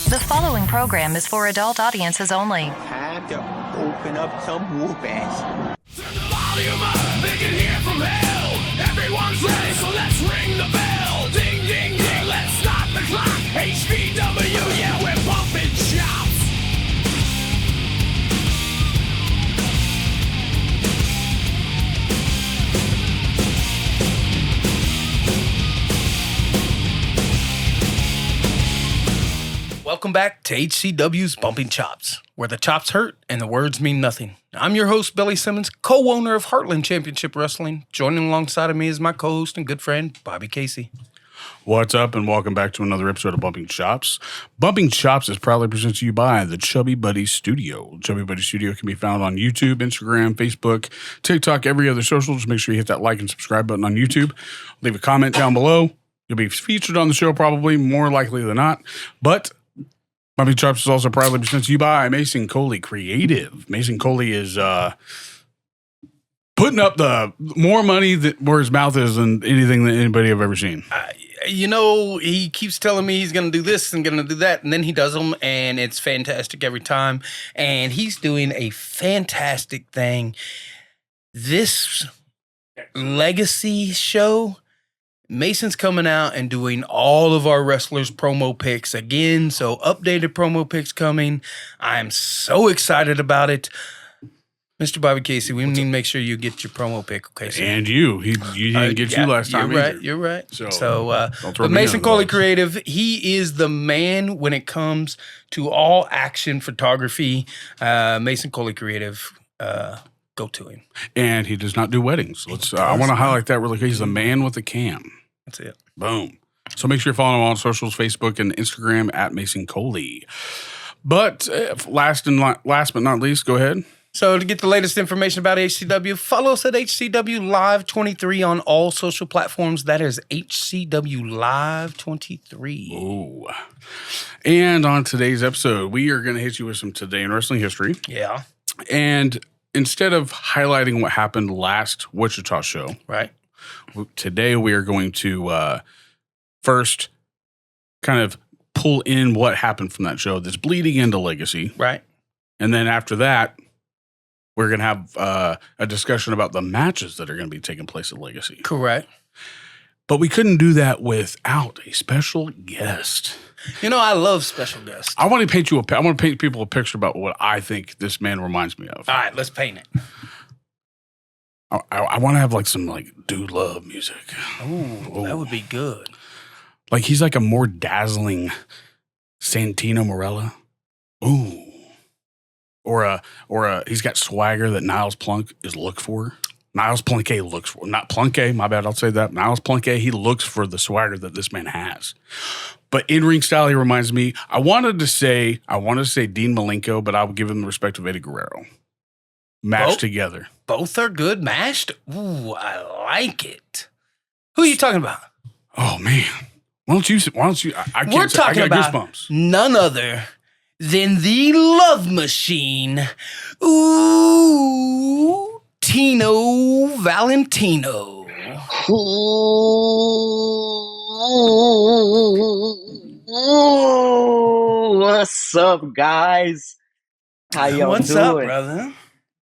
The following program is for adult audiences only. Time to open up some whoop ass. Turn the volume up, they can hear from hell. Everyone's ready, so let's ring the bell. Ding, ding, ding, let's start the clock. HBW, yeah, we're bumping chops. Welcome back to HCW's Bumping Chops, where the chops hurt and the words mean nothing. I'm your host, Billy Simmons, co-owner of Heartland Championship Wrestling. Joining alongside of me is my co-host and good friend, Bobby Casey. What's up, and welcome back to another episode of Bumping Chops. Bumping Chops is proudly presented to you by the Chubby Buddy Studio. Chubby Buddy Studio can be found on YouTube, Instagram, Facebook, TikTok, every other social. Just make sure you hit that like and subscribe button on YouTube. Leave a comment down below. You'll be featured on the show probably, more likely than not. But Bumping Chops is also proudly presented to you by Mason Coley Creative. Mason Coley is putting up the more money where his mouth is than anything that anybody I've ever seen. He keeps telling me he's going to do this and going to do that, and then he does them, and it's fantastic every time. And he's doing a fantastic thing. This legacy show, Mason's coming out and doing all of our wrestlers' promo picks again. So updated promo picks coming. I'm so excited about it. Mr. Bobby Casey, we need to make sure you get your promo pick, okay? So, And you didn't get you last time either. You're right. So But Mason Coley Creative, he is the man when it comes to all action photography. Mason Coley Creative, go to him. And he does not do weddings. I want to highlight that really quick. He's the man with the cam. That's it. Boom. So make sure you follow him on socials, Facebook and Instagram at Mason Coley. But last but not least, go ahead. So to get the latest information about HCW, follow us at HCW Live 23 on all social platforms. That is HCW Live 23. Oh. And on today's episode, we are going to hit you with some Today in Wrestling History. Yeah. And instead of highlighting what happened last Wichita show, Right. today we are going to first kind of pull in what happened from that show that's bleeding into Legacy. Right. And then after that, we're going to have a discussion about the matches that are going to be taking place at Legacy. Correct. But we couldn't do that without a special guest. You know, I love special guests. I want to paint people a picture about what I think this man reminds me of. All right, let's paint it. I want to have like some like dude love music. Ooh, that would be good. Like he's like a more dazzling Santino Marella. Ooh. Or he's got swagger that Niles Plunk is look for. Niles Plunke looks for. Not Plunke, my bad, I'll say that. Niles Plunke, he looks for the swagger that this man has. But in-ring style, he reminds me, I wanted to say Dean Malenko, but I would give him the respect of Eddie Guerrero. Mashed together. Both are good mashed. Ooh, I like it. Who are you talking about? Oh, man. Why don't you, I can't We're say, I talking got about goosebumps. none other than the Love Machine. Ooh, Tino Valentino. What's up, guys? How y'all What's doing? up, brother?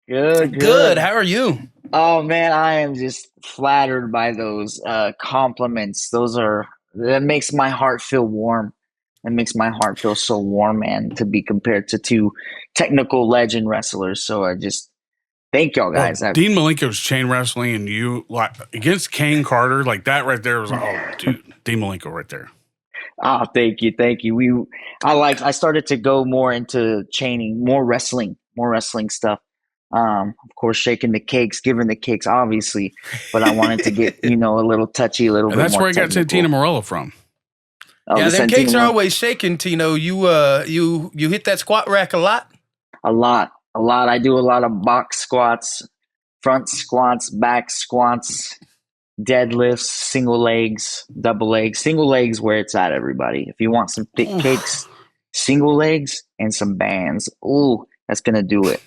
Good. How are you? Oh man, I am just flattered by those compliments. That makes my heart feel warm. It makes my heart feel so warm, man, to be compared to two technical legend wrestlers. So I just thank y'all guys. Dean Malenko's chain wrestling and you like against Kane Carter, like that right there was like, oh dude, Dean Malenko right there. Oh, thank you. I started to go more into chaining, more wrestling stuff. Of course, shaking the cakes, giving the cakes, obviously, but I wanted to get, a little touchy, a little bit more. That's where I got Santino Marella from. Oh, yeah, the them cakes Santino are always shaking, Tino. You hit that squat rack a lot? A lot. I do a lot of box squats, front squats, back squats, deadlifts, single legs, double legs. Single legs where it's at, everybody. If you want some thick cakes, single legs and some bands. Ooh, that's going to do it.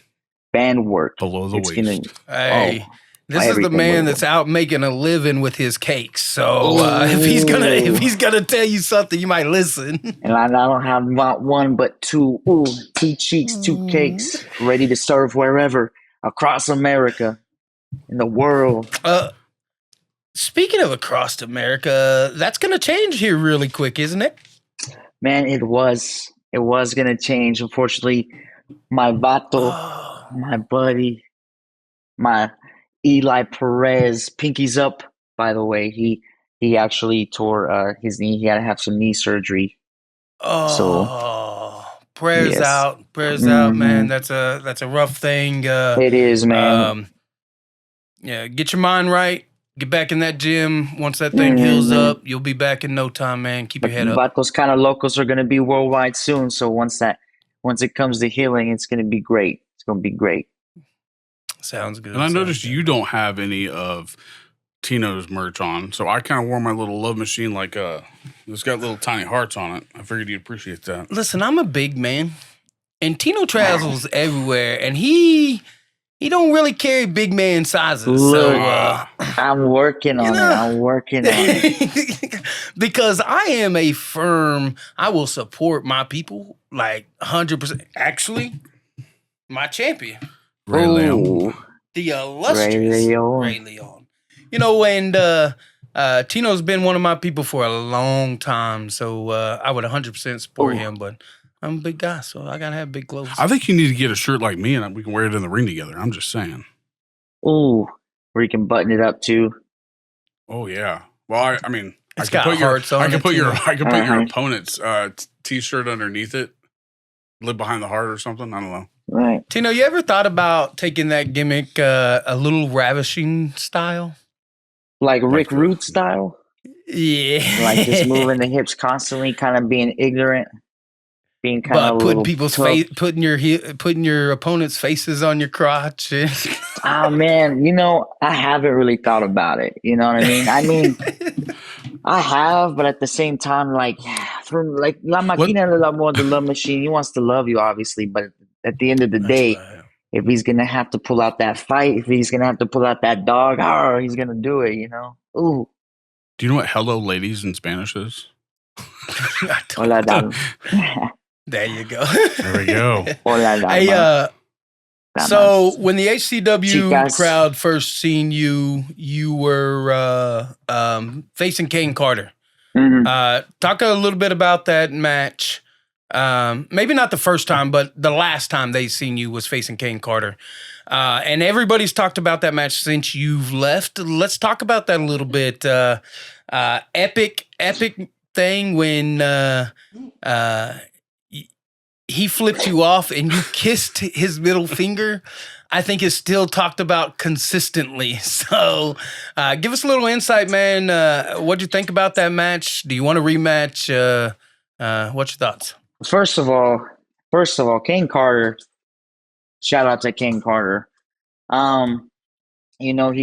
Band work. Below the waist. Hey, This is the man that's out making a living with his cakes. So if he's gonna tell you something, you might listen. And I don't have not one but two. Ooh, 2 cheeks, 2 cakes, ready to serve wherever across America, in the world. Speaking of across America, that's gonna change here really quick, isn't it? Man, it was gonna change. Unfortunately, my vato, my buddy, my Eli Perez, pinkies up. By the way, he actually tore his knee. He had to have some knee surgery. Prayers out, man. That's a rough thing. It is, man. Yeah, get your mind right. Get back in that gym. Once that thing heals up, you'll be back in no time, man. Keep your head up. But those kind of locals are gonna be worldwide soon. So once it comes to healing, it's gonna be great. It's gonna be great. Sounds good. And I noticed you don't have any of Tino's merch on, so I kind of wore my little love machine, like it's got little tiny hearts on it. I figured you'd appreciate that. Listen, I'm a big man, and Tino travels everywhere, and he don't really carry big man sizes. Look, so I'm working on it. I'm working on it. Because I am I will support my people like 100%. Actually, my champion. Ray Leon. The illustrious Ray Leon. You know, and Tino's been one of my people for a long time, so I would 100% support him, but I'm a big guy, so I gotta have big clothes. I think you need to get a shirt like me, and we can wear it in the ring together. I'm just saying. Ooh, where you can button it up too. Oh yeah. Well, I mean, I can put your opponent's t-shirt underneath it. Live behind the heart or something. I don't know. Right. Tino, you ever thought about taking that gimmick a little ravishing style? Like Rick Rude style? Yeah. Like just moving the hips constantly, kind of being ignorant, being kind of putting people's face, putting your opponent's faces on your crotch. Oh man, I haven't really thought about it. You know what I mean? I have, but at the same time, like La Máquina del Amor, the love machine, he wants to love you, obviously, but at the end of the day, if he's gonna have to pull out that fight, if he's gonna have to pull out that dog, he's gonna do it. Ooh. Do you know what "hello, ladies" in Spanish is? Hola, dama. There you go. There we go. Hola, dama. Hey, so when the HCW crowd first seen you, you were facing Kane Carter. Mm-hmm. Talk a little bit about that match. Maybe not the first time, but the last time they seen you was facing Kane Carter. And everybody's talked about that match since you've left. Let's talk about that a little bit. Epic thing when he flipped you off and you kissed his middle finger, I think is still talked about consistently. So give us a little insight, man. What'd you think about that match? Do you want a rematch? What's your thoughts? First of all, Kane Carter, shout out to Kane Carter. He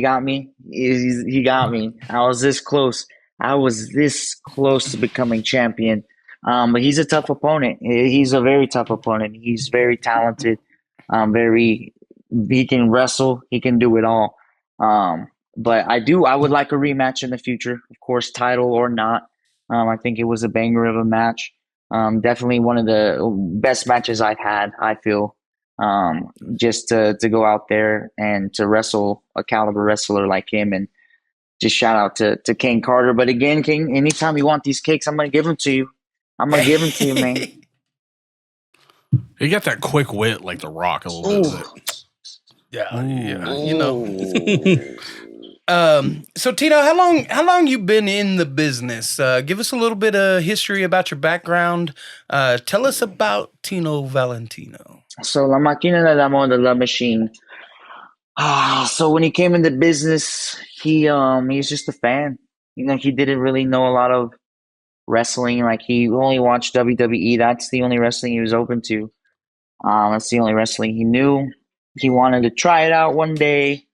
got me. He got me. I was this close to becoming champion. But he's a tough opponent. He's a very tough opponent. He's very talented. He can wrestle. He can do it all. But I would like a rematch in the future, of course, title or not. I think it was a banger of a match. Definitely one of the best matches I've had, I feel. Just to go out there and to wrestle a caliber wrestler like him, and just shout out to Kane Carter. But again, King, anytime you want these cakes, I'm going to give them to you. Man. He got that quick wit like The Rock a little bit. Yeah. So Tino, how long you been in the business? Give us a little bit of history about your background. Tell us about Tino Valentino. So La Máquina del Amor, the love machine. So when he came into business, he's just a fan. He didn't really know a lot of wrestling. Like, he only watched WWE. That's the only wrestling he was open to. That's the only wrestling he knew. He wanted to try it out one day,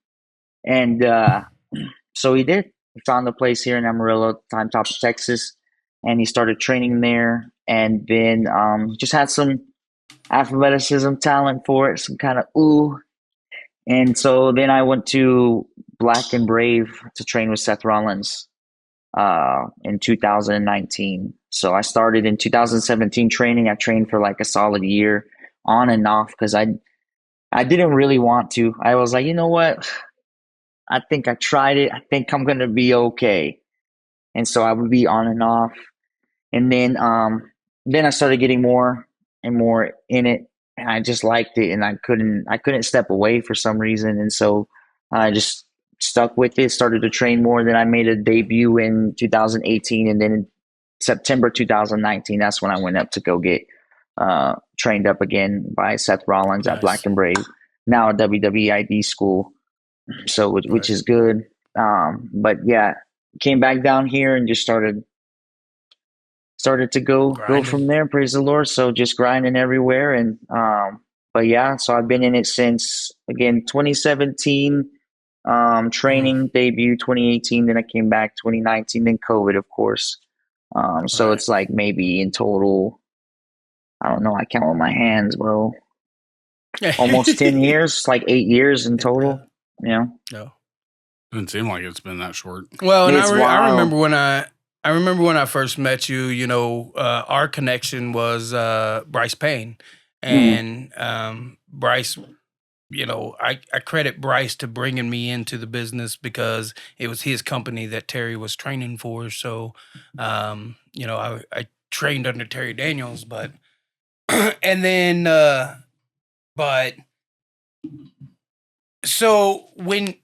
and so he did. He found a place here in Amarillo, Time Top, Texas, and he started training there. And then just had some athleticism, talent for it, some kind of ooh. And so then I went to Black and Brave to train with Seth Rollins in 2019. So I started in 2017 training. I trained for like a solid year on and off because I didn't really want to. I was like, you know what? I think I tried it. I think I'm gonna be okay. And so I would be on and off. And then I started getting more and more in it, and I just liked it, and I couldn't step away for some reason, and so I just stuck with it. Started to train more. Then I made a debut in 2018, and then in September 2019, that's when I went up to go get trained up again by Seth Rollins at Black Nice. and Brave, now a WWE school, so which Right. is good. But yeah, came back down here and just started to go Grinding. from there. Praise the Lord. So just grinding everywhere, and but yeah, so I've been in it since again 2017. Training debut 2018. Then I came back 2019. Then COVID, of course. So Right. it's like maybe in total, I don't know. I count with my hands, bro. Almost 10 years, like 8 years in total. You know, No. Doesn't seem like it's been that short. Well, and it's I wild. remember when I remember when I first met you. You know, our connection was Bryce Payne, and Bryce. You know, I credit Bryce to bringing me into the business because it was his company that Terry was training for. So, you know, I trained under Terry Daniels, but and then, but so when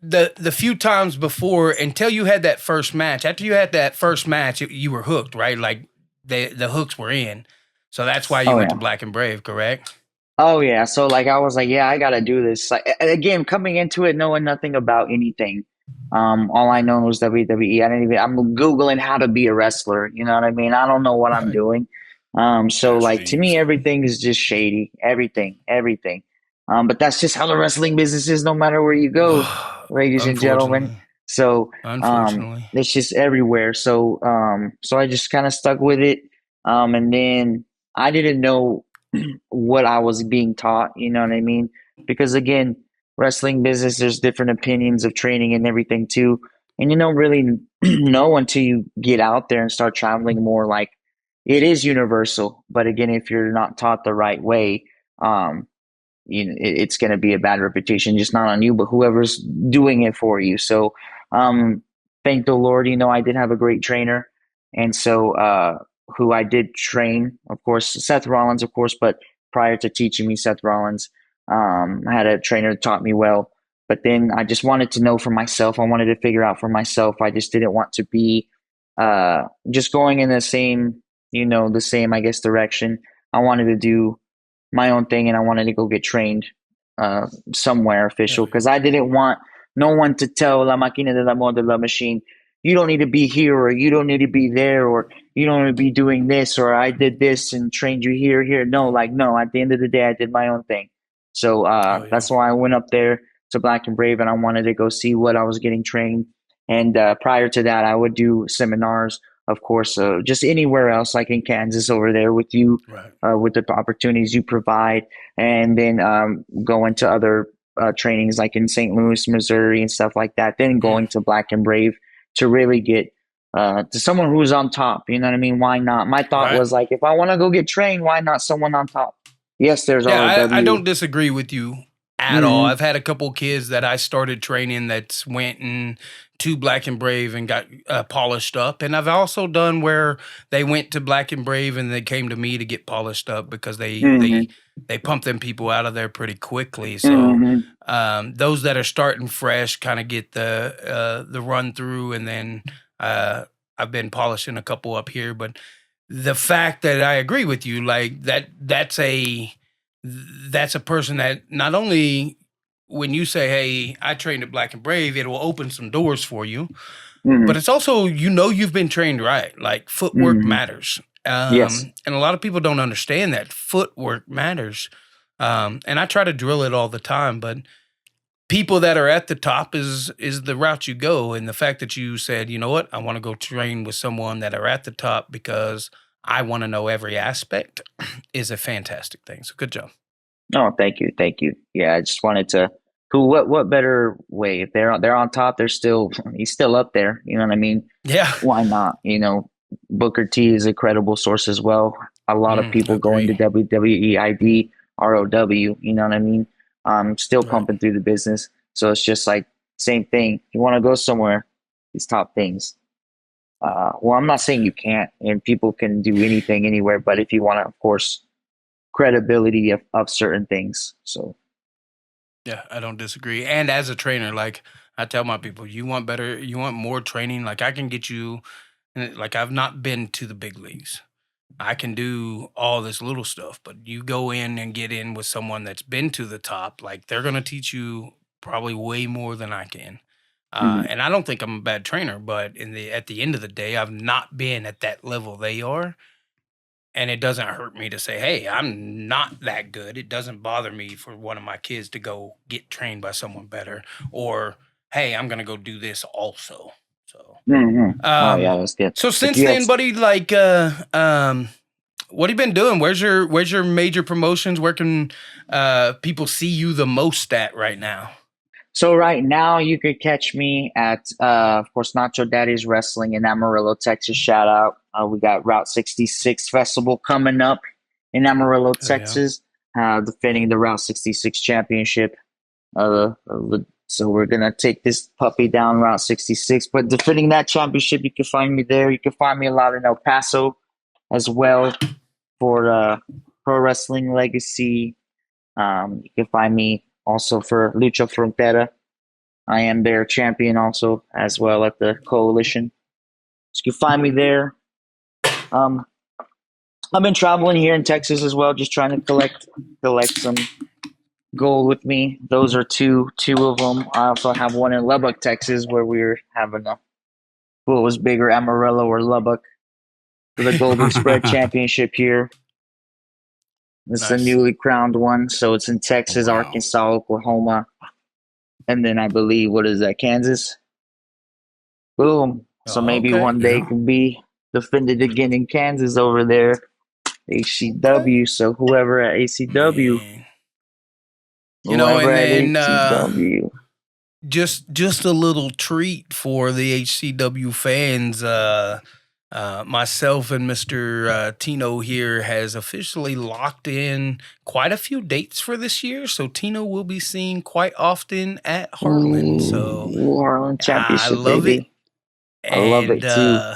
the few times before until you had that first match, after you had that first match, you were hooked, right? Like the hooks were in. So that's why you Oh went yeah. to Black and Brave, correct? Oh yeah. So like I was like, yeah, I gotta do this. Like again, coming into it knowing nothing about anything. All I know was WWE. I didn't even I'm Googling how to be a wrestler. You know what I mean? I don't know what I'm Right. doing. So Cash like to me V's. everything is just shady. Everything, everything. But that's just how the wrestling business is no matter where you go, ladies and gentlemen. Unfortunately. So Unfortunately. it's just everywhere. So so I just kind of stuck with it. And then I didn't know what I was being taught, you know what I mean? Because again, wrestling business, there's different opinions of training and everything too. And you don't really know until you get out there and start traveling more. Like it is universal, but again, if you're not taught the right way, it's going to be a bad reputation, just not on you, but whoever's doing it for you. So, thank the Lord, I did have a great trainer. And so, who I did train, of course, Seth Rollins, of course, but prior to teaching me Seth Rollins, I had a trainer that taught me well. But then I just wanted to know for myself. I wanted to figure out for myself. I just didn't want to be just going in the same, I guess, direction. I wanted to do my own thing, and I wanted to go get trained somewhere official because I didn't want no one to tell La Máquina del Amor de la Machine, you don't need to be here, or you don't need to be there, or you don't need to be doing this, or I did this and trained you here. No, at the end of the day, I did my own thing. So that's why I went up there to Black and Brave, and I wanted to go see what I was getting trained. And prior to that, I would do seminars, of course, just anywhere else, like in Kansas over there with you, Right. with the opportunities you provide, and then going to other trainings like in St. Louis, Missouri, and stuff like that. Then going to Black and Brave to really get to someone who's on top. You know what I mean? Why not? My thought Right. was like, if I want to go get trained, why not someone on top? Yes, there's Yeah, I ROW. don't disagree with you at all. I've had a couple kids that I started training that went and to Black and Brave and got polished up, and I've also done where they went to Black and Brave and they came to me to get polished up because they pump them people out of there pretty quickly. So those that are starting fresh kind of get the run through, and then I've been polishing a couple up here, but the fact that I agree with you, like that's a person that not only when you say, "Hey, I trained at Black and Brave," it will open some doors for you, but it's also you've been trained right. Like footwork matters, Yes. and a lot of people don't understand that footwork matters. And I try to drill it all the time, but people that are at the top is the route you go. And the fact that you said, you know what, I want to go train with someone that are at the top because I want to know every aspect is a fantastic thing. So good job. Oh, thank you. Thank you. Yeah, I just wanted to What better way? If they're on top, he's still up there. You know what I mean? Yeah. Why not? Booker T is a credible source as well. A lot of people going to Agree. WWE ID ROW. You know what I mean? Still Right. pumping through the business. So it's just like same thing. You want to go somewhere, these top things. Well, I'm not saying you can't, and people can do anything anywhere, but if you want to, of course, credibility of certain things. So Yeah, I don't disagree. And as a trainer, like I tell my people, you want more training. Like I can get you, like I've not been to the big leagues. I can do all this little stuff, but you go in and get in with someone that's been to the top, like they're going to teach you probably way more than I can. mhm. And I don't think I'm a bad trainer, but at the end of the day, I've not been at that level they are. And it doesn't hurt me to say, hey, I'm not that good. It doesn't bother me for one of my kids to go get trained by someone better, or hey, I'm gonna go do this also. So, Oh yeah, that's good. so If since you had then, buddy, like, what have you been doing? Where's your major promotions? Where can people see you the most at right now? So right now you could catch me at of course Nacho Daddy's Wrestling in Amarillo, Texas. Shout out. We got Route 66 Festival coming up in Amarillo, Oh, yeah. Texas, defending the Route 66 championship. So we're gonna take this puppy down Route 66. But defending that championship, you can find me there. You can find me a lot in El Paso as well for Pro Wrestling Legacy. You can find me also for Lucha Frontera. I am their champion also as well at the coalition. So you can find me there. I've been traveling here in Texas as well, just trying to collect some gold with me. Those are two of them. I also have one in Lubbock, Texas, where we're having what was bigger, Amarillo or Lubbock, for the Golden Spread Championship here. It's a Nice. newly crowned one, so it's in Texas, Wow. Arkansas, Oklahoma, and then I believe what is that, Kansas? Boom. So Oh, maybe okay. one day Yeah. it can be defended again in Kansas over there, HCW. So whoever at ACW, Man. You know, whoever and at then HCW. just a little treat for the HCW fans. Myself and Mr. Tino here has officially locked in quite a few dates for this year. So Tino will be seen quite often at Heartland. So Ooh, Harlan I Championship, love it. baby. I love And it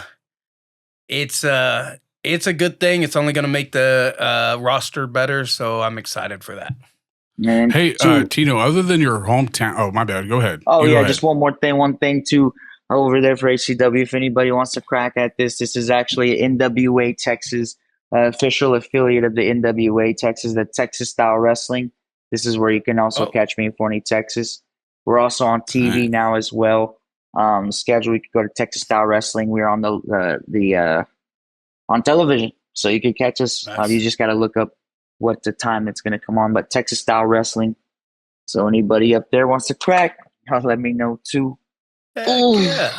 too. it's a good thing. It's only going to make the roster better. So I'm excited for that. Man, Hey, too. Tino, other than your hometown, oh, my bad. Go ahead. Oh You go yeah, ahead. just one thing too. Over there for HCW, if anybody wants to crack at this is actually NWA Texas, official affiliate of the NWA Texas, the Texas Style Wrestling. This is where you can also Oh, catch me in Forney, Texas. We're also on TV Nice. now as well. Schedule, you can go to Texas Style Wrestling. We're on the on television, so you can catch us. nice. You just got to look up what the time it's going to come on. But Texas Style Wrestling. So anybody up there wants to crack, let me know too. Heck Ooh. yeah.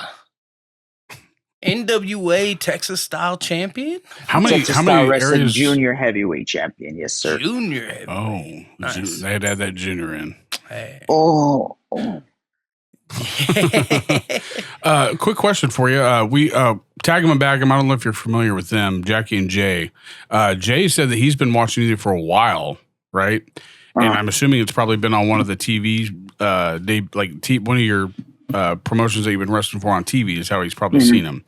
NWA Texas Style Champion? How many Texas Style Wrestling areas? Junior Heavyweight Champion, yes sir. Junior Oh, heavyweight. Nice. they had to add that junior in. Hey. Oh, Quick question for you. We Tag 'em and Bag 'em. I don't know if you're familiar with them, Jackie and Jay. Jay said that he's been watching you for a while, right? And I'm assuming it's probably been on one of the TVs. One of your promotions that you've been wrestling for on TV is how he's probably seen them.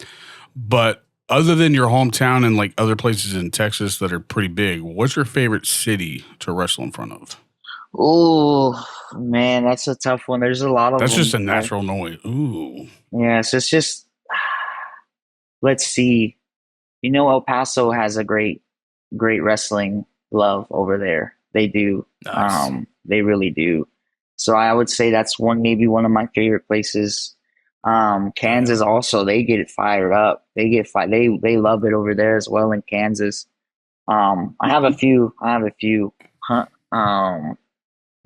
But other than your hometown and like other places in Texas that are pretty big, what's your favorite city to wrestle in front of? oh, man, that's a tough one. There's a lot of That's them. just a natural noise. Ooh. Yeah, so it's just, let's see. El Paso has a great wrestling love over there. They do. Nice. They really do. So I would say that's maybe one of my favorite places. Kansas also, they get it fired up. They love it over there as well in Kansas. I have a few.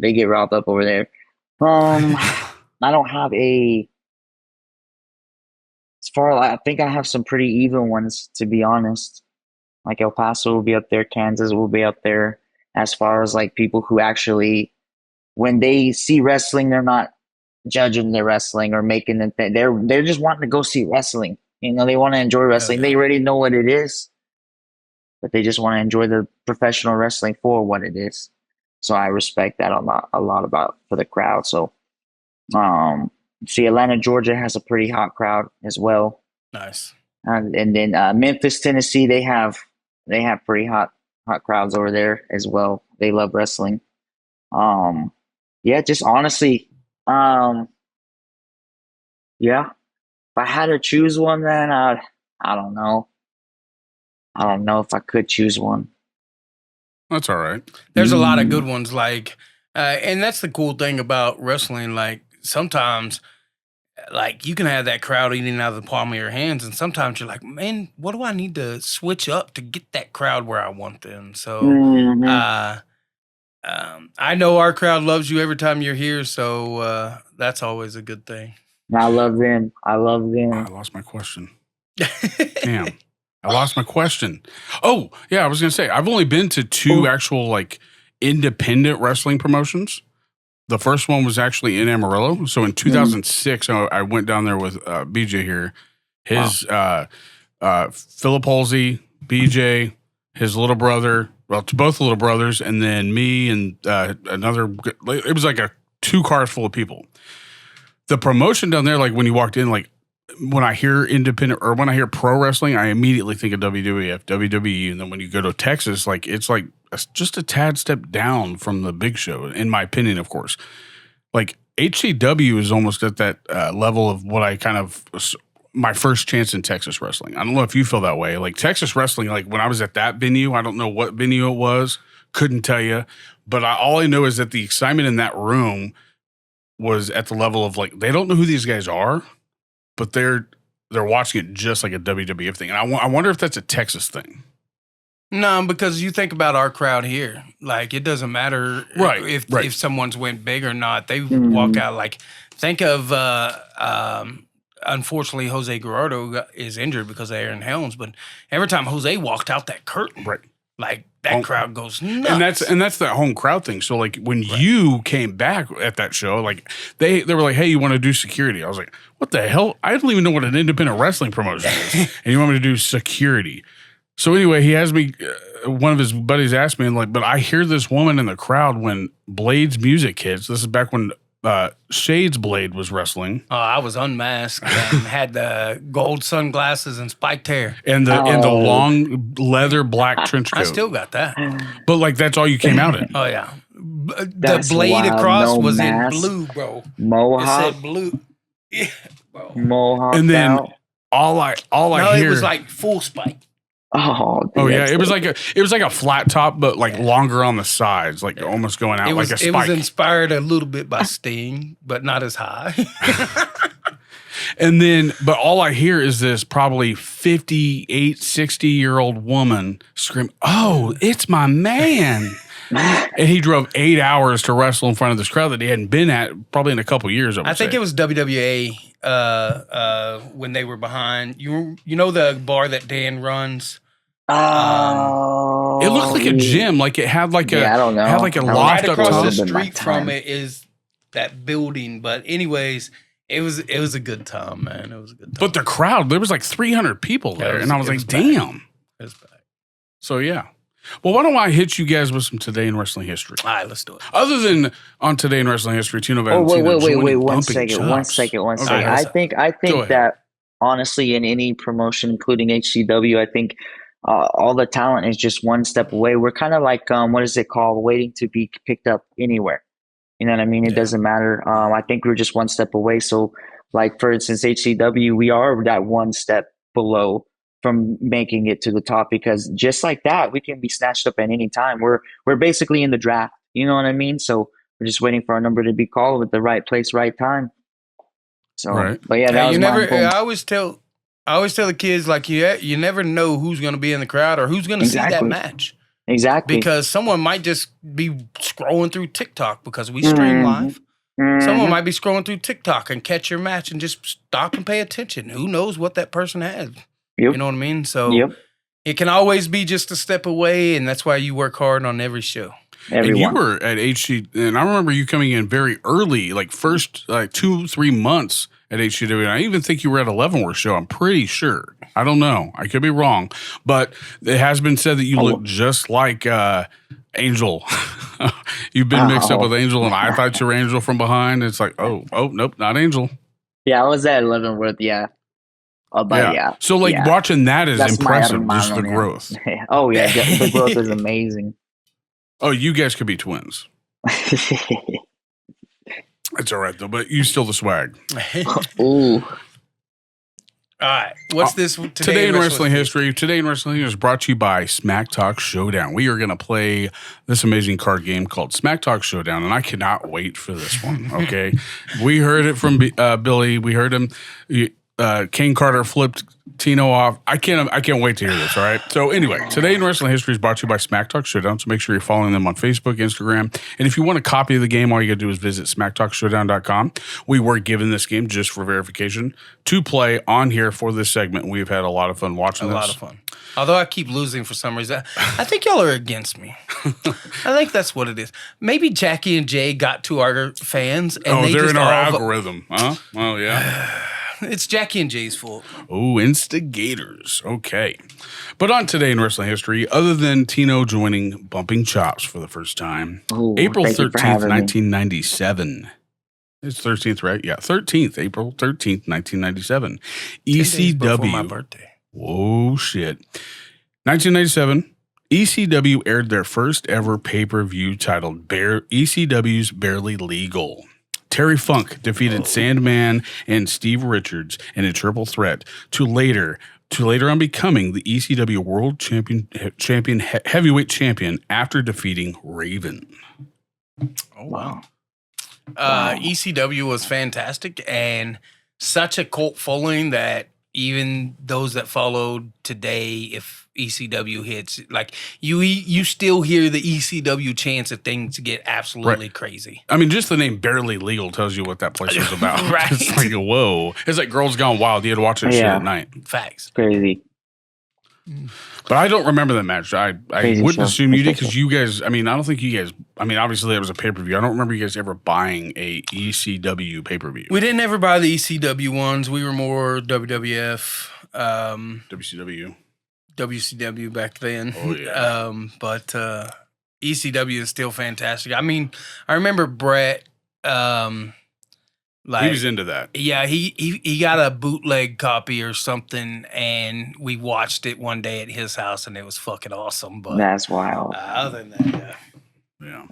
They get riled up over there. I don't have I think I have some pretty even ones, to be honest. Like El Paso will be up there, Kansas will be up there. As far as like people who actually when they see wrestling, they're not judging their wrestling or making it. They're just wanting to go see wrestling. You know, they want to enjoy wrestling. They already know what it is, but they just want to enjoy the professional wrestling for what it is. So I respect that a lot about for the crowd. So, see, Atlanta, Georgia has a pretty hot crowd as well. Nice. And then Memphis, Tennessee, they have pretty hot crowds over there as well. They love wrestling. Yeah, just honestly, yeah. If I had to choose one, then I don't know. I don't know if I could choose one. That's all right. There's a lot of good ones, like, and that's the cool thing about wrestling. Like, sometimes, like, you can have that crowd eating out of the palm of your hands, and sometimes you're like, man, what do I need to switch up to get that crowd where I want them? So, I know our crowd loves you every time you're here, so that's always a good thing. I love them. I lost my question. Damn. I lost my question. Oh, yeah, I was going to say, I've only been to 2 actual, like, independent wrestling promotions. The first one was actually in Amarillo. So in 2006, I went down there with BJ here. His Philip Halsey, BJ, his little brother, both little brothers, and then me and another. It was like 2 cars full of people. The promotion down there, like when you walked in, like when I hear independent or when I hear pro wrestling, I immediately think of WWF, WWE. And then when you go to Texas, like it's like just a tad step down from the big show, in my opinion, of course. Like HCW is almost at that level of what I kind of, my first chance in Texas wrestling. I don't know if you feel that way. Like Texas wrestling, like when I was at that venue, I don't know what venue it was, couldn't tell you. But all I know is that the excitement in that room was at the level of like, they don't know who these guys are, but they're watching it just like a WWF thing. And I wonder if that's a Texas thing. No, because you think about our crowd here. Like, it doesn't matter if someone's went big or not. They walk out like, think of, unfortunately, Jose Guerrero is injured because of Aaron Helms. But every time Jose walked out that curtain, like that crowd goes nuts. And that's that home crowd thing. So like when you came back at that show, like they were like, hey, you want to do security? I was like, what the hell? I don't even know what an independent wrestling promotion is. And you want me to do security? So anyway, he has me, one of his buddies asked me, and like, but I hear this woman in the crowd when Blade's music hits. This is back when Shade's Blade was wrestling. I was unmasked and had the gold sunglasses and spiked hair. And the long leather black trench coat. I still got that. But like, that's all you came out in. Oh, yeah. That's the blade wild. across was mask. in blue, bro. Mohawk. It said blue. Yeah, bro. Mohawk. And then out. all I hear. It was like full spike. Oh, dude, oh yeah, it was like a flat top, but like longer on the sides, like almost going out like a spike. It was inspired a little bit by Sting, but not as high. And then, but all I hear is this probably 58, 60-year-old woman scream, "Oh, it's my man!" And he drove 8 hours to wrestle in front of this crowd that he hadn't been at probably in a couple years. I think it was WWA when they were behind. You know the bar that Dan runs. It looked like a gym, like it had like I don't know. Had like a loft right up across top. the street from it is that building. But anyways, it was a good time, man. It was a good time. But the crowd, there was like 300 people there, and I was like, damn. It was bad. So yeah. Well, why don't I hit you guys with some Today in Wrestling History? All right, let's do it. Other than on Today in Wrestling History, Tino Valentino. Wait, one second. Okay. I think that honestly, in any promotion, including HCW, I think all the talent is just one step away. We're kind of like, what is it called? Waiting to be picked up anywhere. You know what I mean? It doesn't matter. I think we're just one step away. So like, for instance, HCW, we are that one step below from making it to the top, because just like that, we can be snatched up at any time. We're basically in the draft. You know what I mean? So we're just waiting for our number to be called with the right place, right time. So, but yeah, that was I always tell the kids, like, you never know who's going to be in the crowd or who's going to see that match. Exactly. Because someone might just be scrolling through TikTok, because we stream live. Someone might be scrolling through TikTok and catch your match and just stop and pay attention. Who knows what that person has? Yep. You know what I mean? So it can always be just a step away, and that's why you work hard on every show. And you Everyone. were at HC, and I remember you coming in very early, like first 2-3 months at HCW. And I even think you were at a Leavenworth show. I'm pretty sure. I don't know. I could be wrong, but it has been said that you look just like Angel. You've been mixed up with Angel, and I thought you were Angel from behind. It's like, oh, nope, not Angel. Yeah, I was at Leavenworth. Yeah. But yeah. So watching that is That's impressive. my Just the hermano, growth. yeah. Oh yeah, the growth is amazing. Oh, you guys could be twins. It's all right though, but you still the swag. Ooh. All right. What's this today in wrestling history? Today in wrestling is brought to you by Smack Talk Showdown. We are going to play this amazing card game called Smack Talk Showdown, and I cannot wait for this one. Okay, we heard it from Billy. We heard him. Kane Carter flipped Tino off. I can't wait to hear this. All right. So anyway, today in wrestling history is brought to you by Smack Talk Showdown. So make sure you're following them on Facebook, Instagram, and if you want a copy of the game, all you got to do is visit smacktalkshowdown.com. We were given this game just for verification to play on here for this segment. We've had a lot of fun watching this. A lot of fun. Although I keep losing for some reason. I think y'all are against me. I think that's what it is. Maybe Jackie and Jay got to our fans. And they're in our algorithm. Huh? Oh, yeah. It's Jackie and Jay's fault. Oh, instigators. Okay. But on today in wrestling history, other than Tino joining Bumping Chops for the first time, April 13th, 1997. It's 13th, right? Yeah, 13th, April 13th, 1997. ECW. My birthday. Whoa, shit. 1997, ECW aired their first ever pay-per-view titled ECW's Barely Legal. Terry Funk defeated Sandman and Steve Richards in a triple threat to later on becoming the ECW World Champion Heavyweight Champion after defeating Raven. Oh, wow. ECW was fantastic and such a cult following that even those that followed today, if ECW hits, like you still hear the ECW chants of things get absolutely crazy. I mean, just the name Barely Legal tells you what that place was about. Right. It's like, whoa. It's like Girls Gone Wild. You had to watch that shit at night. Facts. Crazy. But I don't remember that match. I wouldn't assume you did because you guys, I don't think you guys, obviously that was a pay-per-view. I don't remember you guys ever buying a ECW pay-per-view. We didn't ever buy the ECW ones. We were more WWF. WCW back then. Oh, yeah. But ECW is still fantastic. I mean, I remember Brett. He was into that. Yeah, he got a bootleg copy or something, and we watched it one day at his house, and it was fucking awesome. But that's wild. Other than that, yeah.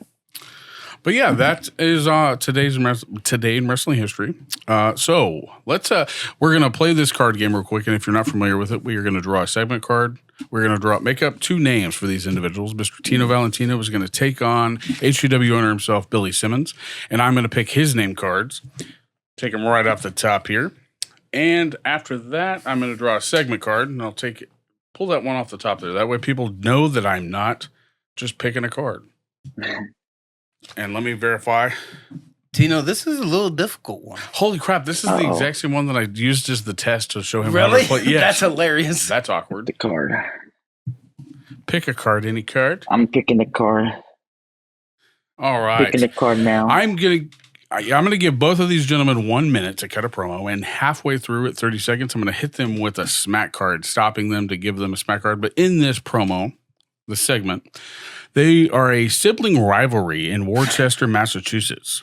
But yeah, that is today in wrestling history. So let's we're gonna play this card game real quick, and if you're not familiar with it, we are gonna draw a segment card. We're gonna make up two names for these individuals. Mr. Tino Valentino is gonna take on HCW owner himself, Billy Simmons, and I'm gonna pick his name cards. Take them right off the top here. And after that, I'm going to draw a segment card, and I'll pull that one off the top there. That way people know that I'm not just picking a card. And let me verify. Tino, this is a little difficult one. Holy crap, this is the exact same one that I used as the test to show him really? how to play. Yes. That's hilarious. That's awkward. The card. Pick a card, any card. I'm picking the card. All right. Picking the card now. I'm going to give both of these gentlemen 1 minute to cut a promo, and halfway through at 30 seconds, I'm going to hit them with a smack card, stopping them to give them a smack card. But in this promo, the segment, they are a sibling rivalry in Worcester, Massachusetts.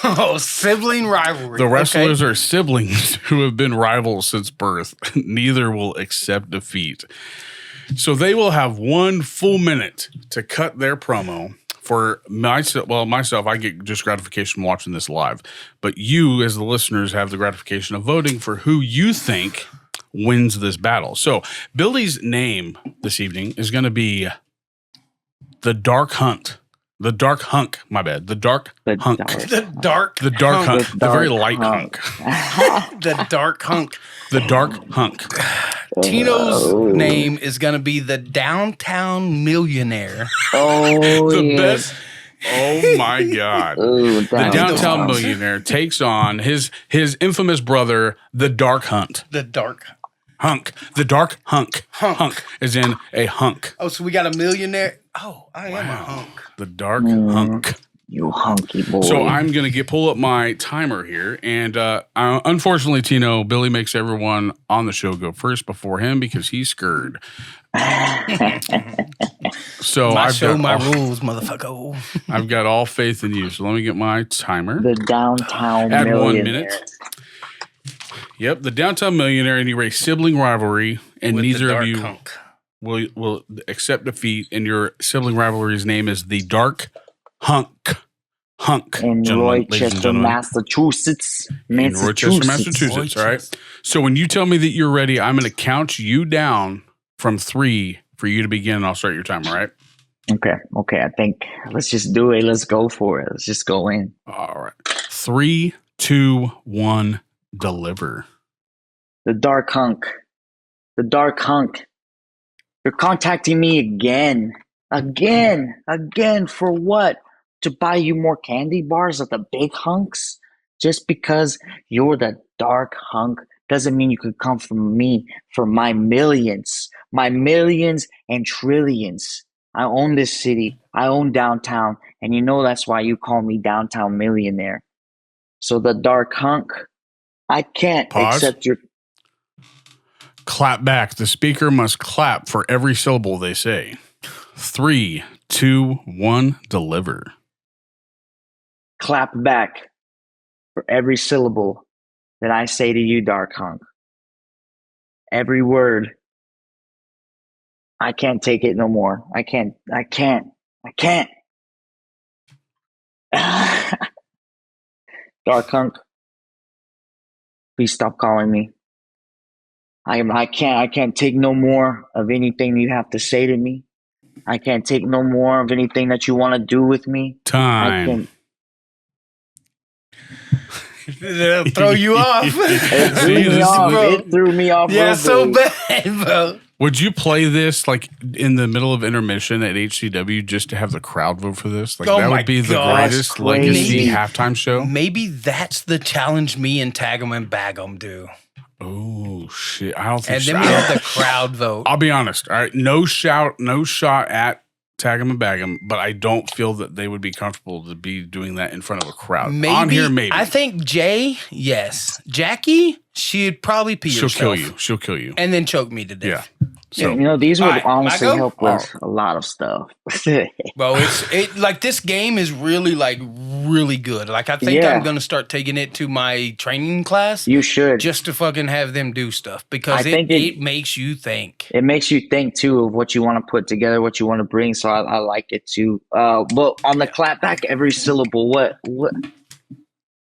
Oh, sibling rivalry. The wrestlers are siblings who have been rivals since birth. Neither will accept defeat. So they will have 1 full minute to cut their promo. For myself, I get just gratification from watching this live. But you, as the listeners, have the gratification of voting for who you think wins this battle. So Billy's name this evening is going to be The Dark Hunt. The Dark Hunk, my bad. The Dark Hunk. The Dark Hunk. The very light hunk. The Dark Hunk. The Dark Hunk. Tino's name is going to be the Downtown Millionaire. Oh, the best. Oh, my God. Ooh, the Downtown Millionaire takes on his infamous brother, the Dark Hunt. The Dark Hunk. The dark hunk. Hunk. Hunk is in a hunk. Oh, so we got a millionaire. Oh, I am a hunk. The dark hunk. You hunky boy. So I'm going to pull up my timer here. And unfortunately, Tino, Billy makes everyone on the show go first before him because he's scared. So My I've show, got my all, rules, motherfucker. I've got all faith in you. So let me get my timer. The downtown Add 1 millionaire. minute. Yep, the downtown millionaire and you raise sibling rivalry, and With the neither of dark you hunk. will accept defeat. And your sibling rivalry's name is the Dark Hunk. In gentlemen, ladies and Rochester, gentlemen. Massachusetts. In Rochester, Massachusetts. All right. So when you tell me that you're ready, I'm going to count you down from 3 for you to begin, and I'll start your timer. All right. Okay. I think let's just do it. Let's go for it. Let's just go in. All right. 3, 2, 1. Deliver. The dark hunk. The dark hunk. You're contacting me again. Again for what? To buy you more candy bars at the big hunks? Just because you're the dark hunk doesn't mean you could come from me for my millions and trillions. I own this city. I own downtown. And you know that's why you call me downtown millionaire. So the dark hunk, I can't Pause. accept your... Clap back. The speaker must clap for every syllable they say. 3, 2, 1. Deliver. Clap back for every syllable that I say to you, dark hunk. Every word. I can't take it no more. I can't. Dark hunk, please stop calling me. I can't take no more of anything you have to say to me. I can't take no more of anything that you want to do with me. Time. They'll throw you off. It threw me off. Yeah, so verbally. bad, bro. Would you play this like in the middle of intermission at HCW just to have the crowd vote for this? Like Oh that my would be the God. greatest That's legacy crazy. halftime show. Maybe that's the challenge me and Tag 'em and Bag 'em do. Oh shit! I don't think. And so. then we have the crowd vote. I'll be honest. All right, no shot at Tag 'em and Bag 'em, but I don't feel that they would be comfortable to be doing that in front of a crowd. Maybe, On here, maybe. I think Jay, yes. Jackie, she'd probably pee She'll herself. kill you. She'll kill you. And then choke me to death. Yeah. So You know, these would All right, honestly I go? help with a lot of stuff. Bro, it like this game is really really good. Like I think Yeah. I'm gonna start taking it to my training class You should. just to fucking have them do stuff because I think it makes you think. It makes you think too of what you want to put together, what you want to bring. So I like it too. But on the clap back, every syllable, what?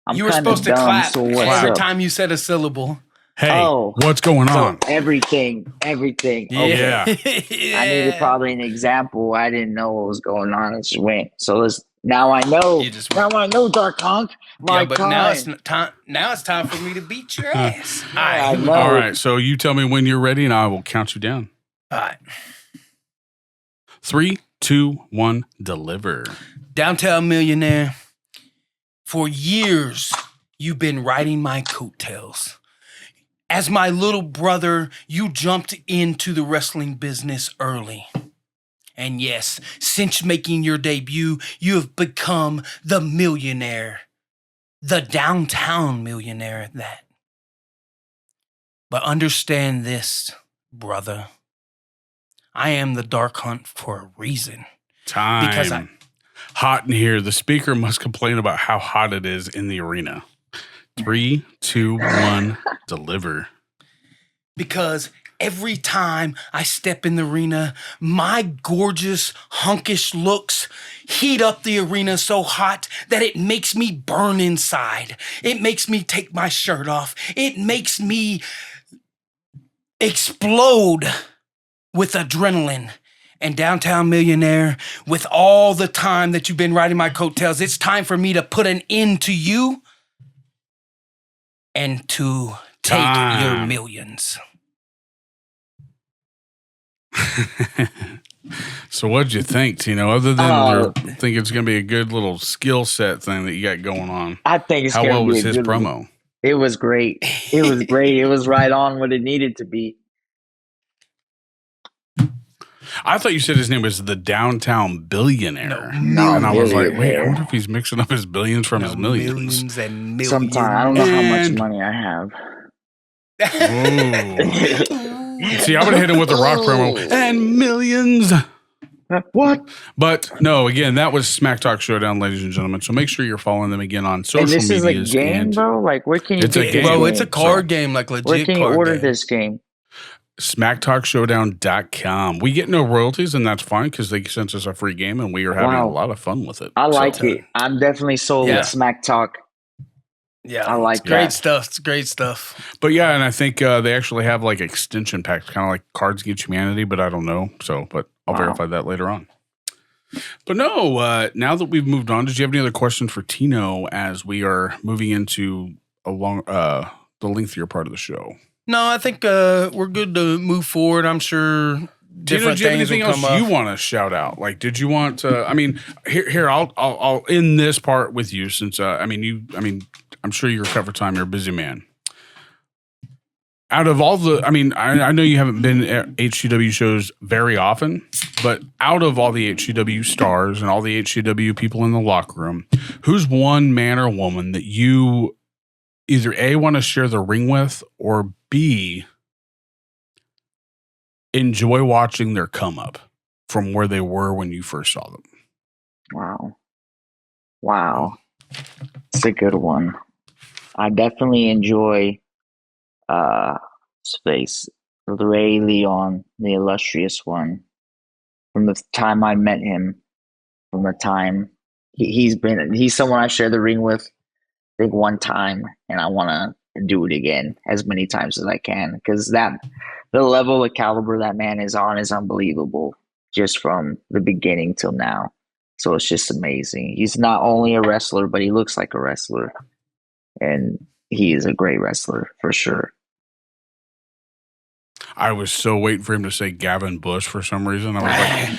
I'm You were kinda supposed to dumb, clap so what's every up? time you said a syllable. hey, Oh. what's going on? Everything. Okay. Yeah. I needed probably an example. I didn't know what was going on. It just went. So now I know. You just Now I know, Dark Honk. My Yeah, but time. now it's time for me to beat your ass. All I right. know. All right. So you tell me when you're ready, and I will count you down. All right. 3, 2, 1. Deliver. Downtown millionaire. For years, you've been riding my coattails. As my little brother, you jumped into the wrestling business early. And yes, since making your debut, you have become the millionaire. The downtown millionaire at that. But understand this, brother. I am the Dark Hunt for a reason. Time. Because Hot in here. The speaker must complain about how hot it is in the arena. 3, 2, 1. Deliver. Because every time I step in the arena, my gorgeous, hunkish looks heat up the arena so hot that it makes me burn inside. It makes me take my shirt off. It makes me explode with adrenaline. And Downtown Millionaire, with all the time that you've been riding my coattails, it's time for me to put an end to you and to take your Time. millions. So what'd you think, Tino? Other than you think it's going to be a good little skill set thing that you got going on. I think it's How gonna well be was a his good one. promo? It was great. It was great. It was right on what it needed to be. I thought you said his name was the Downtown Billionaire. No, And I was like, wait, I billionaire. wonder if he's mixing up his billions from his millions. Millions and millions. Sometime I don't know how much And- money I have. Ooh. See, I would have hit him with the Rock promo and millions. What? But no, again, that was Smack Talk Showdown, ladies and gentlemen. So make sure you're following them again on social And this is a medias. game, bro? Like, where can you It's a get game. this Bro, game? it's a card game, like legit Where can you card order game. this game? SmackTalkShowdown.com. We get no royalties, and that's fine because they sent us a free game, and we are having Wow. a lot of fun with it. I like So, it. I'm definitely sold Yeah. with Smack Talk. Yeah, I like it's great that. stuff. It's great stuff. But yeah, and I think they actually have like extension packs, kind of like Cards Against Humanity, but I don't know. So, but I'll Wow. verify that later on. But no, now that we've moved on, did you have any other questions for Tino as we are moving into the lengthier part of the show? No, I think we're good to move forward. I'm sure Tino, different do you have things anything will else come you up. want to shout out? Like, did you want? I mean, here, I'll end this part with you since I'm sure you're cut for time. You're a busy man. Out of all the, I know you haven't been at HCW shows very often, but out of all the HCW stars and all the HCW people in the locker room, who's one man or woman that you either A, want to share the ring with, or B, enjoy watching their come up from where they were when you first saw them? Wow. It's a good one. I definitely enjoy Space. Ray Leon, the illustrious one. From the time I met him, from the time he's someone I share the ring with, I think one time, and I want to do it again as many times as I can because the level of caliber that man is on is unbelievable just from the beginning till now. So it's just amazing. He's not only a wrestler, but he looks like a wrestler, and he is a great wrestler for sure. I was so waiting for him to say Gavin Bush for some reason. I was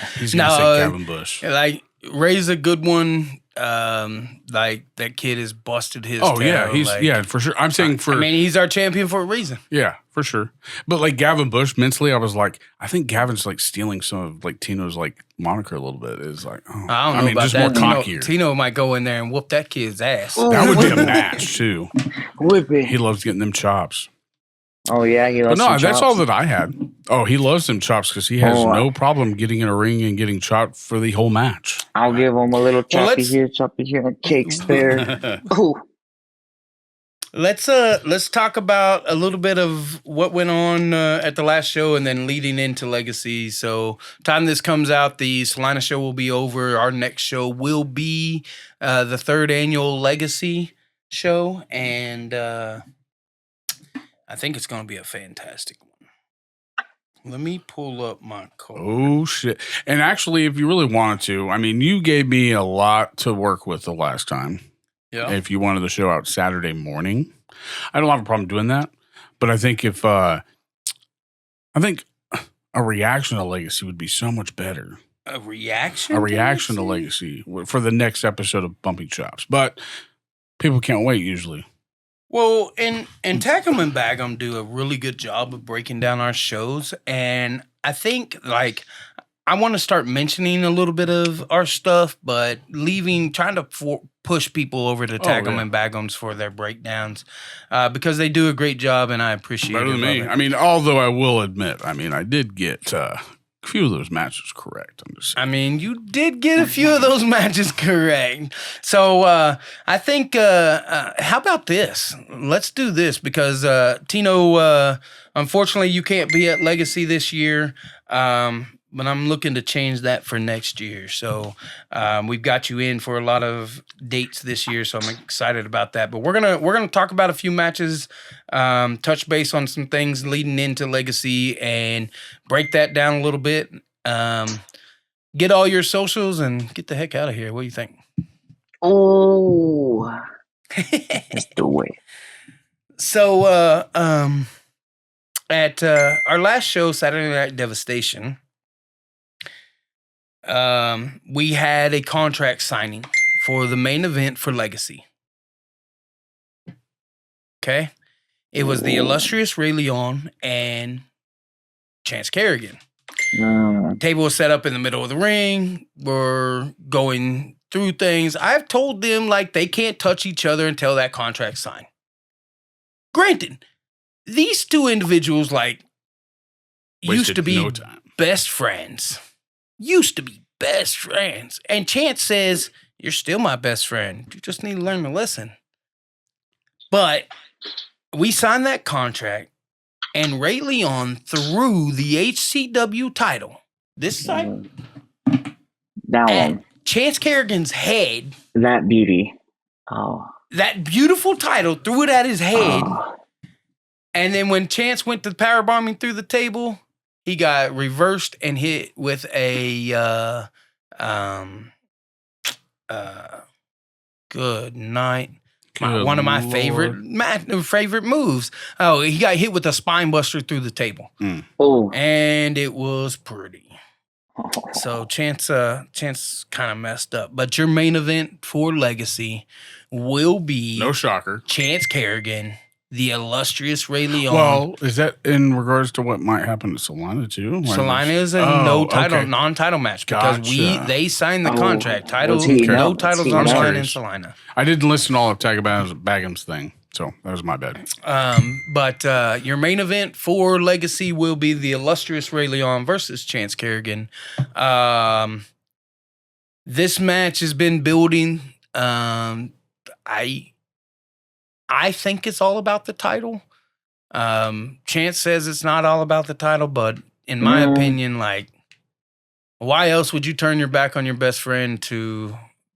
like, he's going to No, say Gavin Bush. Like Ray's a good one. Like that kid has busted his. Oh, tail. yeah. He's, like, yeah, for sure. I'm saying for. I mean, he's our champion for a reason. Yeah, for sure. But like Gavin Bush, mentally, I was like, I think Gavin's like stealing some of like Tino's like moniker a little bit. Is like, oh. I don't know about just that. more cockier. Tino might go in there and whoop that kid's ass. Ooh. That would be a match too. Whip it. He loves getting them chops. Oh yeah, he But loves no, some that's chops. all that I had. Oh, he loves them chops because he has Oh, no problem getting in a ring and getting chopped for the whole match. I'll give him a little choppy let's- here, choppy here, and cakes there. Ooh. Let's talk about a little bit of what went on at the last show and then leading into Legacy. So, time this comes out, the Salina show will be over. Our next show will be the third annual Legacy show, and I think it's going to be a fantastic one. Let me pull up my card. Oh shit! And actually, if you really wanted to, I mean, you gave me a lot to work with the last time. Yeah. If you wanted the show out Saturday morning, I don't have a problem doing that. But I think if a reaction to Legacy would be so much better. A reaction? A reaction to Legacy for the next episode of Bumping Chops. But people can't wait usually. Well, and Tackham and Bagum do a really good job of breaking down our shows. And I think, like, I want to start mentioning a little bit of our stuff, but trying to push people over to Tackham and Bagums for their breakdowns because they do a great job, and I appreciate Better it. than me. Love it. I mean, although I will admit, I did get a few of those matches correct. I'm just saying. I mean, you did get a few of those matches correct. So I think, how about this? Let's do this because Tino, unfortunately, you can't be at Legacy this year. But I'm looking to change that for next year. So we've got you in for a lot of dates this year, so I'm excited about that. But we're gonna talk about a few matches, touch base on some things leading into Legacy, and break that down a little bit. Get all your socials and get the heck out of here. What do you think? Oh, let's do it. So at our last show, Saturday Night Devastation, we had a contract signing for the main event for Legacy. Okay? It was the illustrious Ray Leon and Chance Kerrigan. Table was set up in the middle of the ring. We're going through things. I've told them like they can't touch each other until that contract's signed. Granted, these two individuals like used to be best friends. Used to be best friends. And Chance says, "You're still my best friend. You just need to learn to listen." But we signed that contract, and Ray Leon threw the HCW title this side That at one. Chance Kerrigan's head. That beauty. Oh. That beautiful title, threw it at his head. Oh. And then when Chance went to power bombing through the table, he got reversed and hit with a good night. One of my favorite moves. Oh, he got hit with a spine buster through the table. Oh. And it was pretty. So Chance kind of messed up. But your main event for Legacy will be No shocker. Chance Kerrigan, the illustrious Ray Leon. Well, is that in regards to what might happen to Salina too? Salina is a non-title match because they signed the contract. No titles on Salina and Salina. I didn't listen to all of Bagham's thing, so that was my bad. But your main event for Legacy will be the illustrious Ray Leon versus Chance Kerrigan. This match has been building. I think it's all about the title. Chance says it's not all about the title, but in my opinion, like, why else would you turn your back on your best friend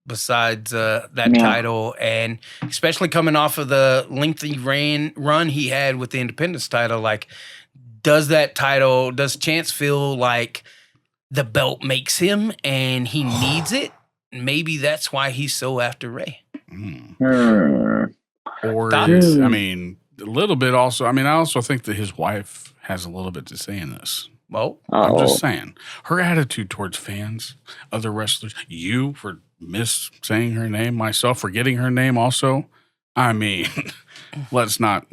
besides that title? And especially coming off of the lengthy run he had with the Independence title, like, does Chance feel like the belt makes him and he needs it? Maybe that's why he's so after Ray. Or, I mean, a little bit also. I mean, I also think that his wife has a little bit to say in this. Well, I'm just saying. Her attitude towards fans, other wrestlers, you for saying her name, myself forgetting her name also. I mean, let's not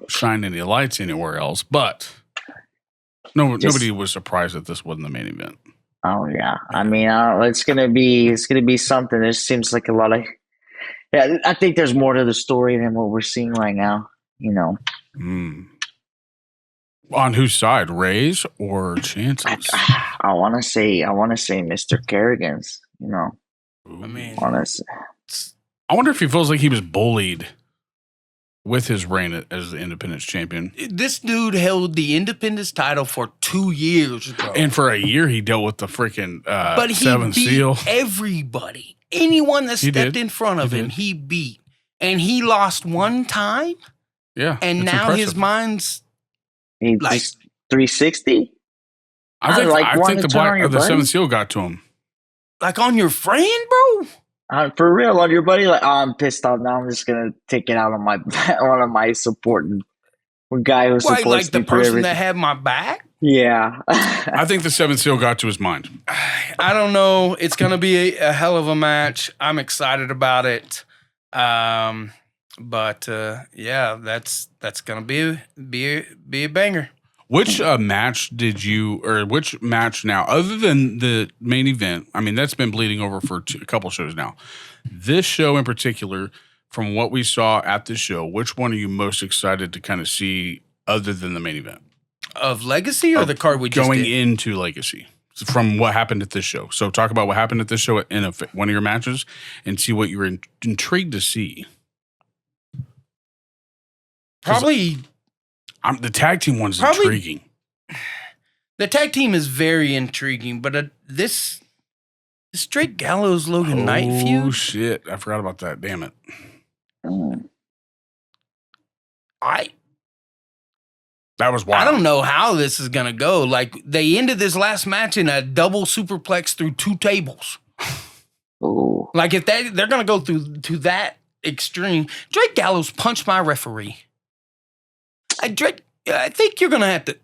shine any lights anywhere else. But nobody was surprised that this wasn't the main event. Oh yeah. I mean, it's gonna be something. There seems like a lot of. Yeah, I think there's more to the story than what we're seeing right now. You know. On whose side, Ray's or Chance's? I want to say Mr. Kerrigan's. You know. I mean, honestly, I wonder if he feels like he was bullied with his reign as the Independence champion. This dude held the Independence title for 2 years, bro. And for a year, he dealt with the freaking Seventh Seal. Everybody. Anyone that stepped in front of him, he beat. And he lost one time. Yeah. And now his mind's like 360. I think the Seventh Seal got to him. Like on your friend, bro? For real, on your buddy? Like, I'm pissed off now. I'm just gonna take it out on one of my supporting guy who's supposed like to the be person that had my back. Yeah, I think the Seventh Seal got to his mind. I don't know. It's gonna be a hell of a match. I'm excited about it. But yeah, that's gonna be a banger. Which match which match now, other than the main event? I mean, that's been bleeding over for a couple shows now. This show in particular, from what we saw at this show, which one are you most excited to kind of see other than the main event? Of Legacy or the card we just going did? Into Legacy from what happened at this show. So talk about what happened at this show in one of your matches and see what you were intrigued to see. Probably the tag team one's intriguing. The tag team is very intriguing, but this Drake Gallows Logan Knight feud. Oh shit! I forgot about that. Damn it. That was wild. I don't know how this is gonna go. Like, they ended this last match in a double superplex through 2 tables. Ooh. Like, if they're gonna go to that extreme, Drake Gallows punched my referee. Drake, I think you're gonna have to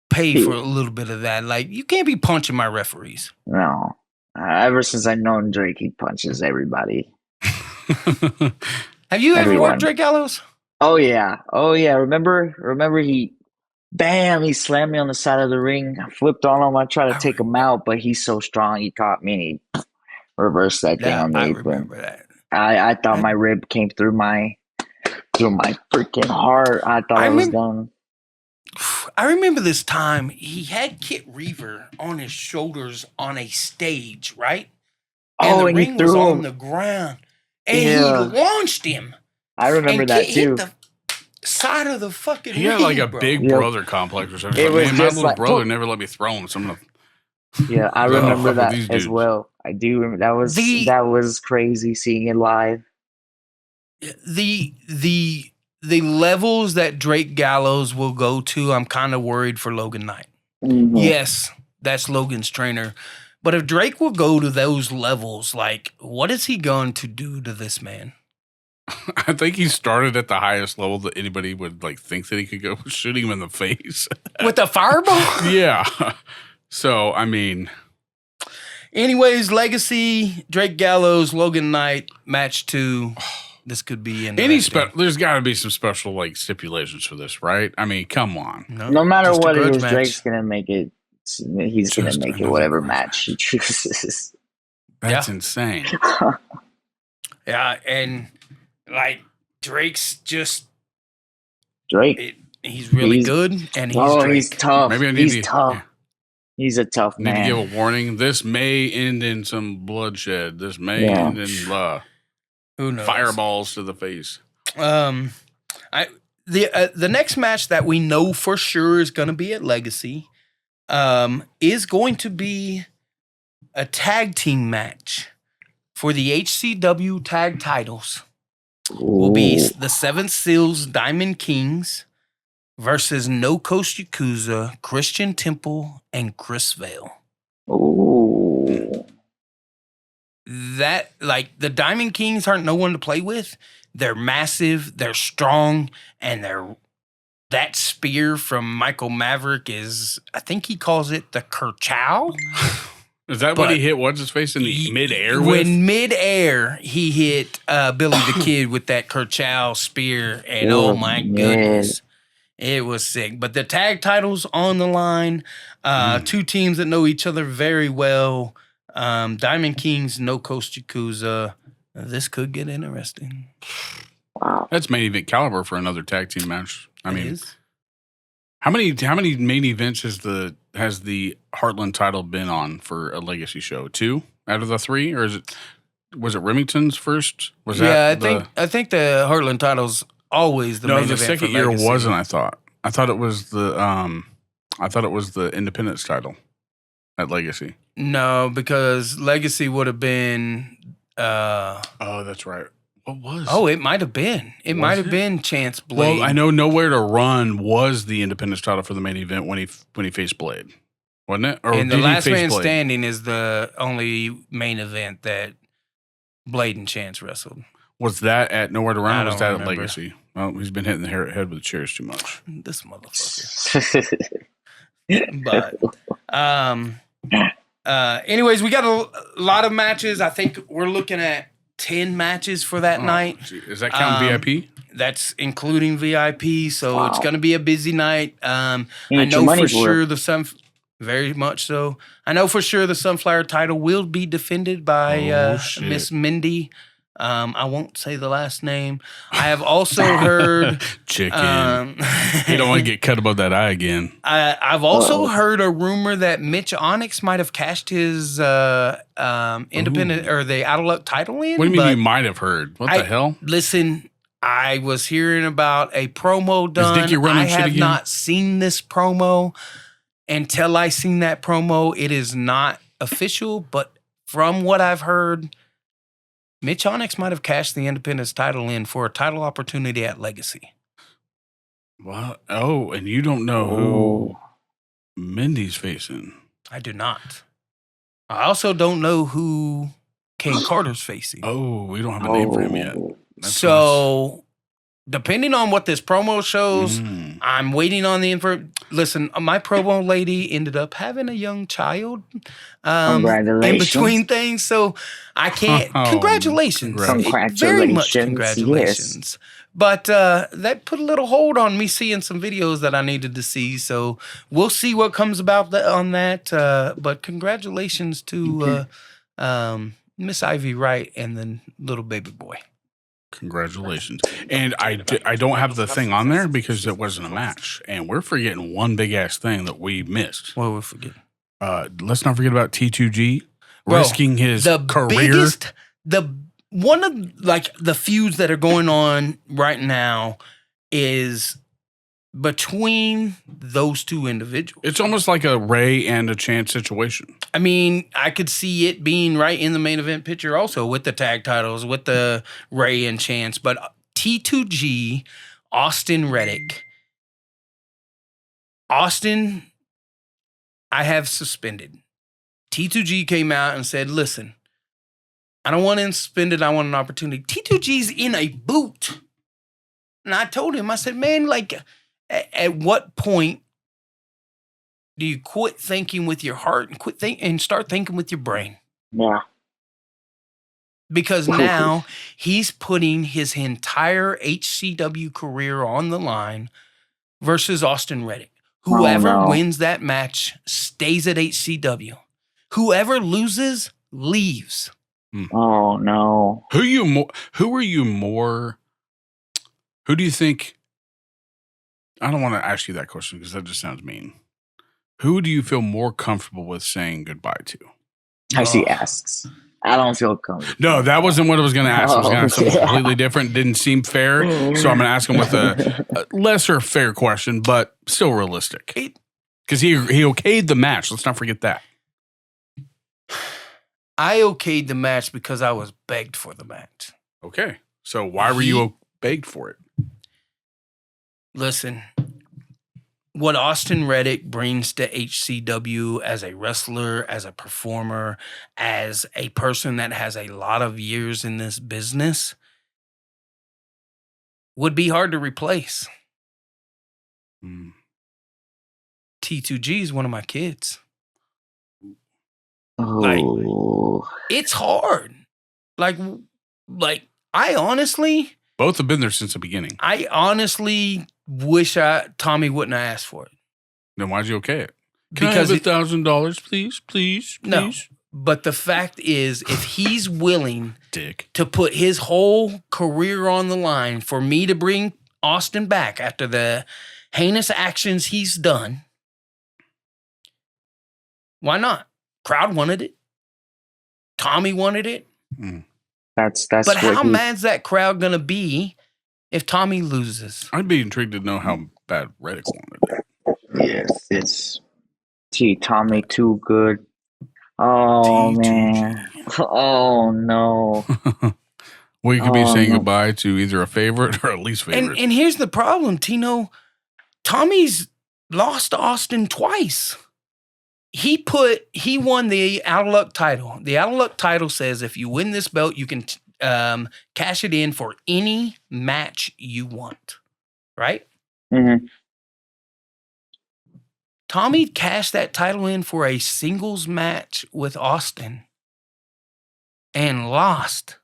pay for a little bit of that. Like, you can't be punching my referees. No. Ever since I've known Drake, he punches everybody. Have you ever worked Drake Gallows? Oh yeah. Remember bam, he slammed me on the side of the ring. I flipped on him. I tried to take him out, but he's so strong. He caught me and he reversed that thing Yeah, on the I apron. remember that. I thought my rib came through my freaking heart. I thought I was done. I remember this time he had Kit Reaver on his shoulders on a stage, right? And the ring was on the ground, and he launched him. I remember that Kit too. hit the side of the fucking He had ring, like a bro. big brother complex or something. It was Man, my little brother never let me throw him. So I'm gonna yeah, I remember that these as dudes. well. I do remember that was crazy seeing it live. The levels that Drake Gallows will go to, I'm kind of worried for Logan Knight. Mm-hmm. Yes, that's Logan's trainer. But if Drake will go to those levels, like, what is he going to do to this man? I think he started at the highest level that anybody would like think that he could go, shooting him in the face with a fireball. Yeah. So I mean, anyways, Legacy, Drake Gallows, Logan Knight, match 2. This could be there's got to be some special like stipulations for this, right? I mean, come on. No matter what it is, Drake's gonna make it. He's gonna make it whatever match he chooses. That's insane. Yeah, and like Drake's just Drake. He's really good, and he's tough. Maybe he's tough. Yeah. He's a tough man. Need to give a warning. This may end in some bloodshed. This may end in who knows? Fireballs to the face. The next match that we know for sure is going to be at Legacy is going to be a tag team match for the HCW tag titles. Will be the Seven Seals Diamond Kings versus No Coast Yakuza, Christian Temple, and Chris Vale. Ooh. That, like, the Diamond Kings aren't no one to play with. They're massive, they're strong, and that spear from Michael Maverick is, I think he calls it the Kerchow. Is that what he hit what's-his-face in the mid-air with? When mid-air, he hit Billy the Kid with that Kerchow spear, and oh my goodness. It was sick. But the tag titles on the line, 2 teams that know each other very well. Diamond Kings, No Coast Yakuza. This could get interesting. Wow. That's main event caliber for another tag team match. I mean, how many main events has the Heartland title been on for a Legacy show? 2 out of the 3, or was it Remington's first? I think the Heartland title's always the main event. No, the second year wasn't. I thought it was the Independence title at Legacy. No, because Legacy would have been. Oh, that's right. What was? Oh, it might have been. It might have been Chance Blade. Well, I know Nowhere to Run was the Independence title for the main event when he faced Blade, wasn't it? Or and the Last Man Standing is the only main event that Blade and Chance wrestled. Was that at Nowhere to Run? Or was that at Legacy? Well, he's been hitting the head with chairs too much. This motherfucker. But anyways, we got a lot of matches. I think we're looking at 10 matches for that night. Is that counting VIP? That's including VIP, so it's going to be a busy night. I know for sure very much so. I know for sure the Sunflower title will be defended by Miss Mindy. I won't say the last name. I have also heard chicken. You don't want to get cut above that eye again. I've also heard a rumor that Mitch Onyx might have cashed his independent or the Out of Luck title in. What do you mean you might have heard? What the hell? Listen, I was hearing about a promo done. Is Dickie running I shit have again? not seen this promo. Until I seen that promo, it is not official. But from what I've heard, Mitch Onyx might have cashed the Independence title in for a title opportunity at Legacy. What? Oh, and you don't know who Mindy's facing. I do not. I also don't know who King Carter's facing. Oh, we don't have a name for him yet. So, depending on what this promo shows, I'm waiting on the info. Listen, my promo lady ended up having a young child in between things, so I can't. Congratulations. Very much congratulations. Yes. But that put a little hold on me seeing some videos that I needed to see. So we'll see what comes about on that. But congratulations to Miss Ivy Wright and the little baby boy. Congratulations. And I don't have the thing on there because it wasn't a match. And we're forgetting one big ass thing that we missed. What we're forgetting? Let's not forget about T2G risking his career. One of like the feuds that are going on right now is between those two individuals. It's almost like a Ray and a Chance situation. I mean, I could see it being right in the main event picture also with the tag titles, with the Ray and Chance. But T2G, Austin Reddick. Austin, I have suspended. T2G came out and said, listen, I don't want to suspend it. I want an opportunity. T2G's in a boot. And I told him, I said, man, like, at what point do you quit thinking with your heart and start thinking with your brain? Yeah. Because now he's putting his entire HCW career on the line versus Austin Reddick. Whoever wins that match stays at HCW. Whoever loses leaves. Oh no. Who do you think? I don't want to ask you that question because that just sounds mean. Who do you feel more comfortable with saying goodbye to? She asks. I don't feel comfortable. No, that wasn't what I was going to ask. I was going to ask something completely different. Didn't seem fair. So I'm going to ask him with a lesser fair question, but still realistic. Because he okayed the match. Let's not forget that. I okayed the match because I was begged for the match. Okay. So why were you begged for it? Listen, what Austin Reddick brings to HCW as a wrestler, as a performer, as a person that has a lot of years in this business would be hard to replace. T2G is one of my kids. Like, it's hard. Like I honestly... Both have been there since the beginning. I honestly wish Tommy wouldn't have asked for it. Then why'd you okay it? Because Can I have $1,000, please? No, but the fact is, if he's willing Dick. to put his whole career on the line for me to bring Austin back after the heinous actions he's done, why not? Crowd wanted it. Tommy wanted it. That's but how mad's that crowd gonna be if Tommy loses? I'd be intrigued to know how bad Reddick wanted it. Yes, it's Tommy too good. Oh man. Oh no. We could be saying goodbye to either a favorite or a least favorite. And here's the problem, Tino. Tommy's lost to Austin twice. He won the Out of Luck title. The Out of Luck title says if you win this belt, you can cash it in for any match you want, right? Mm-hmm. Tommy cashed that title in for a singles match with Austin and lost.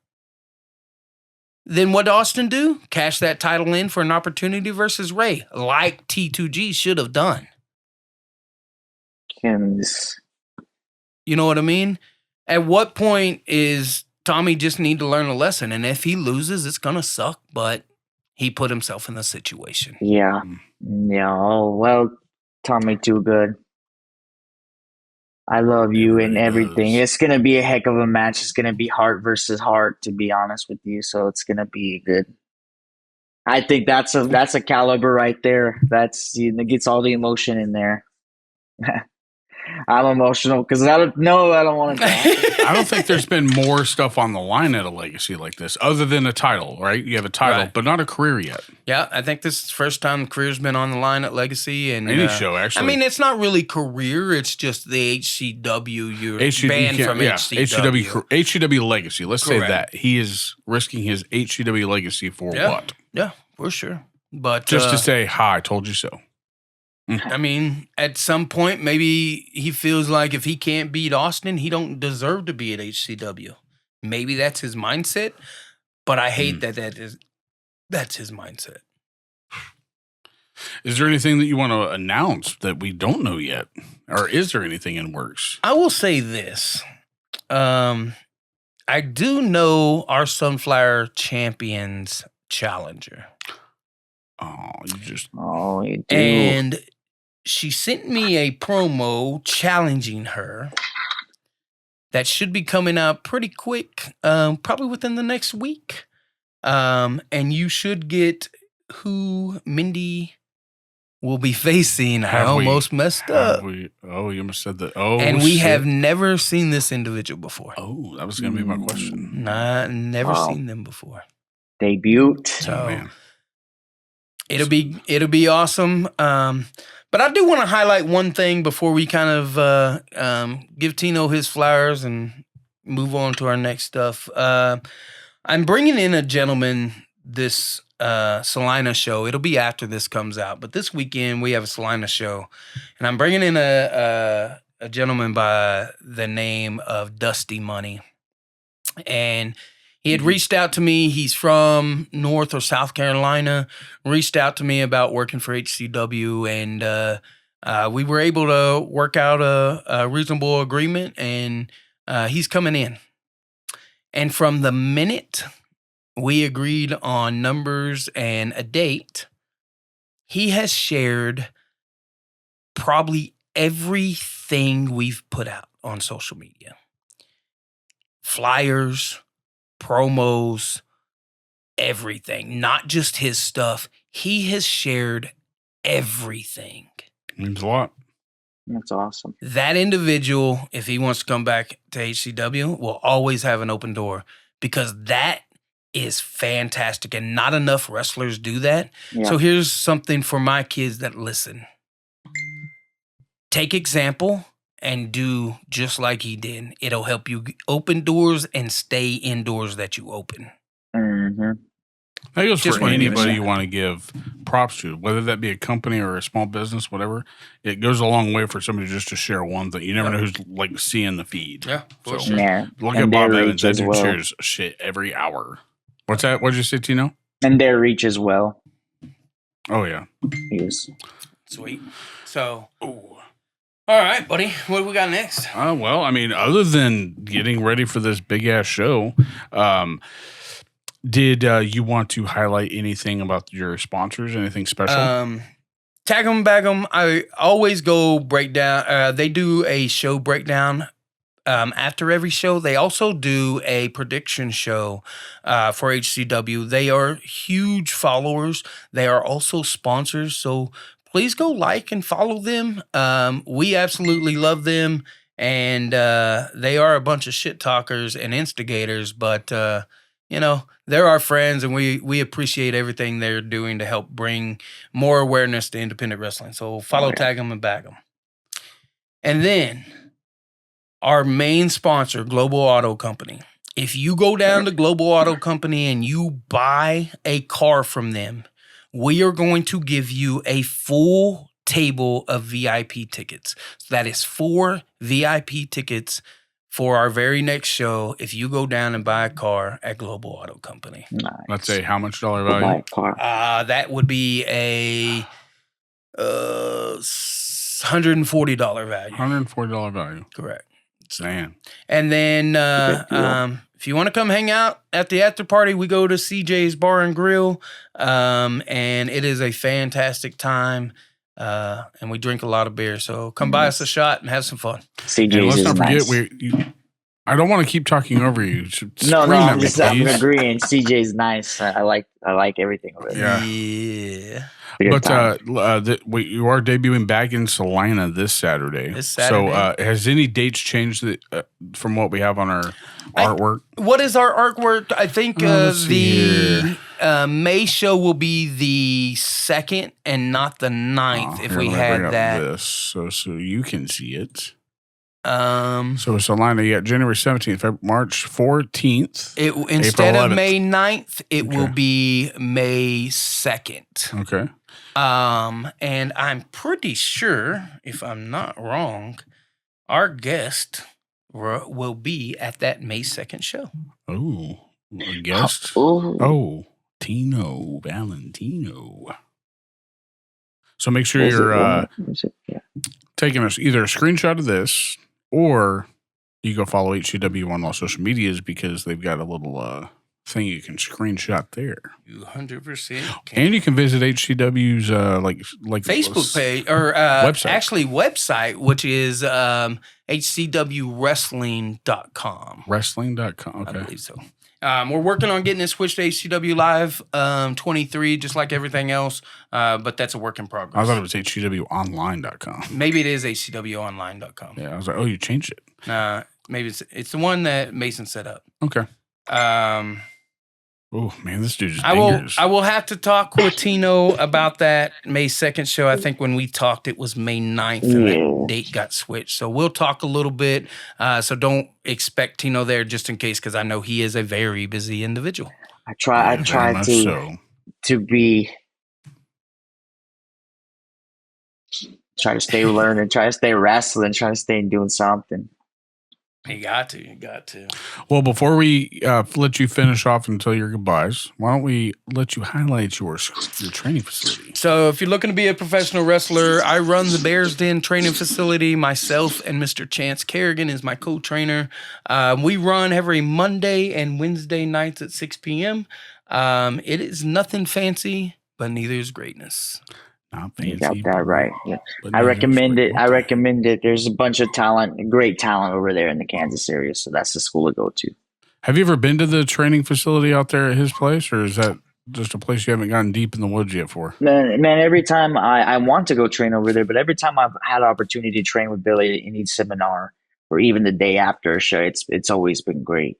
Then what did Austin do? Cash that title in for an opportunity versus Ray, like T2G should have done. You know what I mean? At what point is Tommy just need to learn a lesson? And if he loses, it's going to suck, but he put himself in the situation. Yeah. Yeah. Oh, well, Tommy too good. I love you and everything. It's going to be a heck of a match. It's going to be heart versus heart, to be honest with you. So it's going to be good. I think that's a caliber right there. It gets all the emotion in there. I'm emotional because I don't want to die. I don't think there's been more stuff on the line at a Legacy like this, other than a title, right? You have a title, but not a career yet. Yeah, I think this is the first time the career's been on the line at Legacy. And any show, actually. I mean, it's not really career. It's just the HCW. You're banned from HCW. HCW Legacy. Let's Correct. say that. He is risking his HCW Legacy for what? Yeah, for sure. But just to say, hi, I told you so. I mean, at some point, maybe he feels like if he can't beat Austin, he don't deserve to be at HCW. Maybe that's his mindset, but I hate that That's his mindset. Is there anything that you want to announce that we don't know yet? Or is there anything in works? I will say this. I do know our Sunflower Champions challenger. Oh, you do. And she sent me a promo challenging her that should be coming out pretty quick, probably within the next week. And you should get who Mindy will be facing. I almost messed up. Oh, you almost said that. Oh, and we have never seen this individual before. Oh, that was going to be my question. Never seen them before. Debut. So, man. It'll be awesome. But I do want to highlight one thing before we kind of give Tino his flowers and move on to our next stuff. I'm bringing in a gentleman this Salina show. It'll be after this comes out, but this weekend we have a Salina show, and I'm bringing in a gentleman by the name of Dusty Money, and he had reached out to me. He's from North or South Carolina. Reached out to me about working for HCW, and we were able to work out a reasonable agreement, and he's coming in. And from the minute we agreed on numbers and a date, he has shared probably everything we've put out on social media. Flyers, promos, everything. Not just his stuff. He has shared everything. Means a lot. That's awesome. That individual, if he wants to come back to HCW, will always have an open door, because that is fantastic, and not enough wrestlers do that. Yeah. So here's something for my kids that listen. Take example and do just like he did. It'll help you open doors and stay indoors that you open. Mm-hmm. That goes Just for wanna give it a anybody shot. you want to give props to, whether that be a company or a small business, whatever. It goes a long way for somebody just to share one thing. You never know who's like seeing the feed. Yeah, for So, sure. Yeah. Look And at Bob their Evans. reach That as dude well. shares shit every hour. What's that? What'd you say, Tino? And their reach as well. Oh, yeah. Yes. Sweet. So, all right, buddy. What do we got next? Well, I mean, other than getting ready for this big ass show, did you want to highlight anything about your sponsors? Anything special? Tag 'em, bag 'em. I always go breakdown. They do a show breakdown after every show. They also do a prediction show for HCW. They are huge followers. They are also sponsors. So please go like and follow them. We absolutely love them. And they are a bunch of shit talkers and instigators. But, they're our friends, and we appreciate everything they're doing to help bring more awareness to independent wrestling. So follow, tag them, and bag them. And then our main sponsor, Global Auto Company. If you go down to Global Auto Company and you buy a car from them, we are going to give you a full table of VIP tickets. So that is 4 VIP tickets for our very next show if you go down and buy a car at Global Auto Company. Nice. Let's say how much dollar Buy value? a car. That would be a $140 value. $140 value. Correct. Man. And then Good deal. if you want to come hang out at the after party, we go to CJ's Bar and Grill, and it is a fantastic time. And we drink a lot of beer, so come buy us a shot and have some fun. And CJ's let's is not forget, nice. I don't want to keep talking over you. No, Scream at I'm me, just I'm please. agreeing. CJ's nice. I like everything of it. Yeah. Yeah. Good But time. you are debuting back in Salina this Saturday. This Saturday. So has any dates changed from what we have on our artwork? What is our artwork? I think let's see the May show will be the 2nd and not the 9th if Here, we let me bring had up that. this so you can see it. Um, So Salina, you got January 17th, March 14th. instead of 11th. May 9th, it will Okay. be May 2nd. Okay. And I'm pretty sure, if I'm not wrong, our guest will be at that May 2nd show. Oh, a guest. Ooh. Oh, Tino Valentino. So make sure Was it you're one? Was it? Yeah. taking either a screenshot of this or you go follow HCW on all social medias because they've got a little thing you can screenshot there. 100%. And you can visit HCW's like Facebook page or website, which is hcwwrestling.com. Wrestling.com. Okay. I believe so. We're working on getting it switched to HCW Live 23, just like everything else, but that's a work in progress. I thought it was hcwonline.com. Maybe it is hcwonline.com. Yeah, I was like, oh, you changed it. Maybe it's the one that Mason set up. Okay. Oh man, this dude is I dangerous. will have to talk with Tino about that May 2nd show. I think when we talked, it was May 9th, and that date got switched. So we'll talk a little bit. So don't expect Tino there just in case, because I know he is a very busy individual. I try to try to stay learning, try to stay wrestling, try to stay doing something. You got to. Well, before we let you finish off and tell your goodbyes, why don't we let you highlight your training facility? So if you're looking to be a professional wrestler, I run the Bears Den training facility. Myself and Mr. Chance Kerrigan is my co-trainer. We run every Monday and Wednesday nights at 6 p.m. It is nothing fancy, but neither is greatness. Not fancy. You got that right. Yeah. I recommend it. I recommend it. There's a bunch of great talent over there in the Kansas area, so that's the school to go to. Have you ever been to the training facility out there at his place, or is that just a place you haven't gotten deep in the woods yet for? Man, every time I want to go train over there, but every time I've had an opportunity to train with Billy in each seminar or even the day after a show, it's always been great.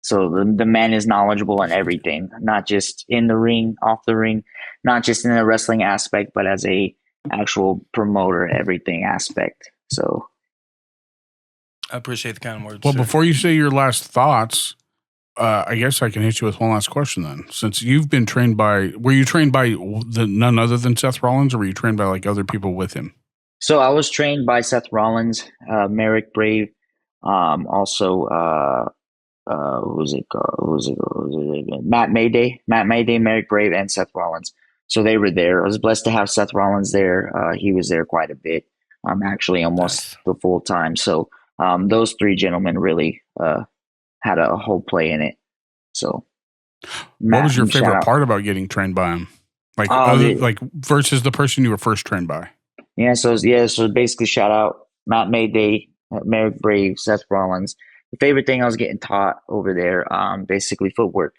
So the man is knowledgeable in everything, not just in the ring, off the ring, not just in the wrestling aspect, but as a actual promoter, everything aspect. So I appreciate the kind words. Well, sir. Before you say your last thoughts, I guess I can hit you with one last question then. Since you've been trained were you trained by none other than Seth Rollins, or were you trained by like other people with him? So I was trained by Seth Rollins, Merrick Brave, also Matt Mayday, Merrick Brave, and Seth Rollins. So they were there. I was blessed to have Seth Rollins there. He was there quite a bit, actually almost the full time. So those three gentlemen really had a whole play in it. So, what was your favorite part about getting trained by him? Like versus the person you were first trained by? So basically, shout out Matt Mayday, Merrick Brave, Seth Rollins. The favorite thing I was getting taught over there, basically footwork.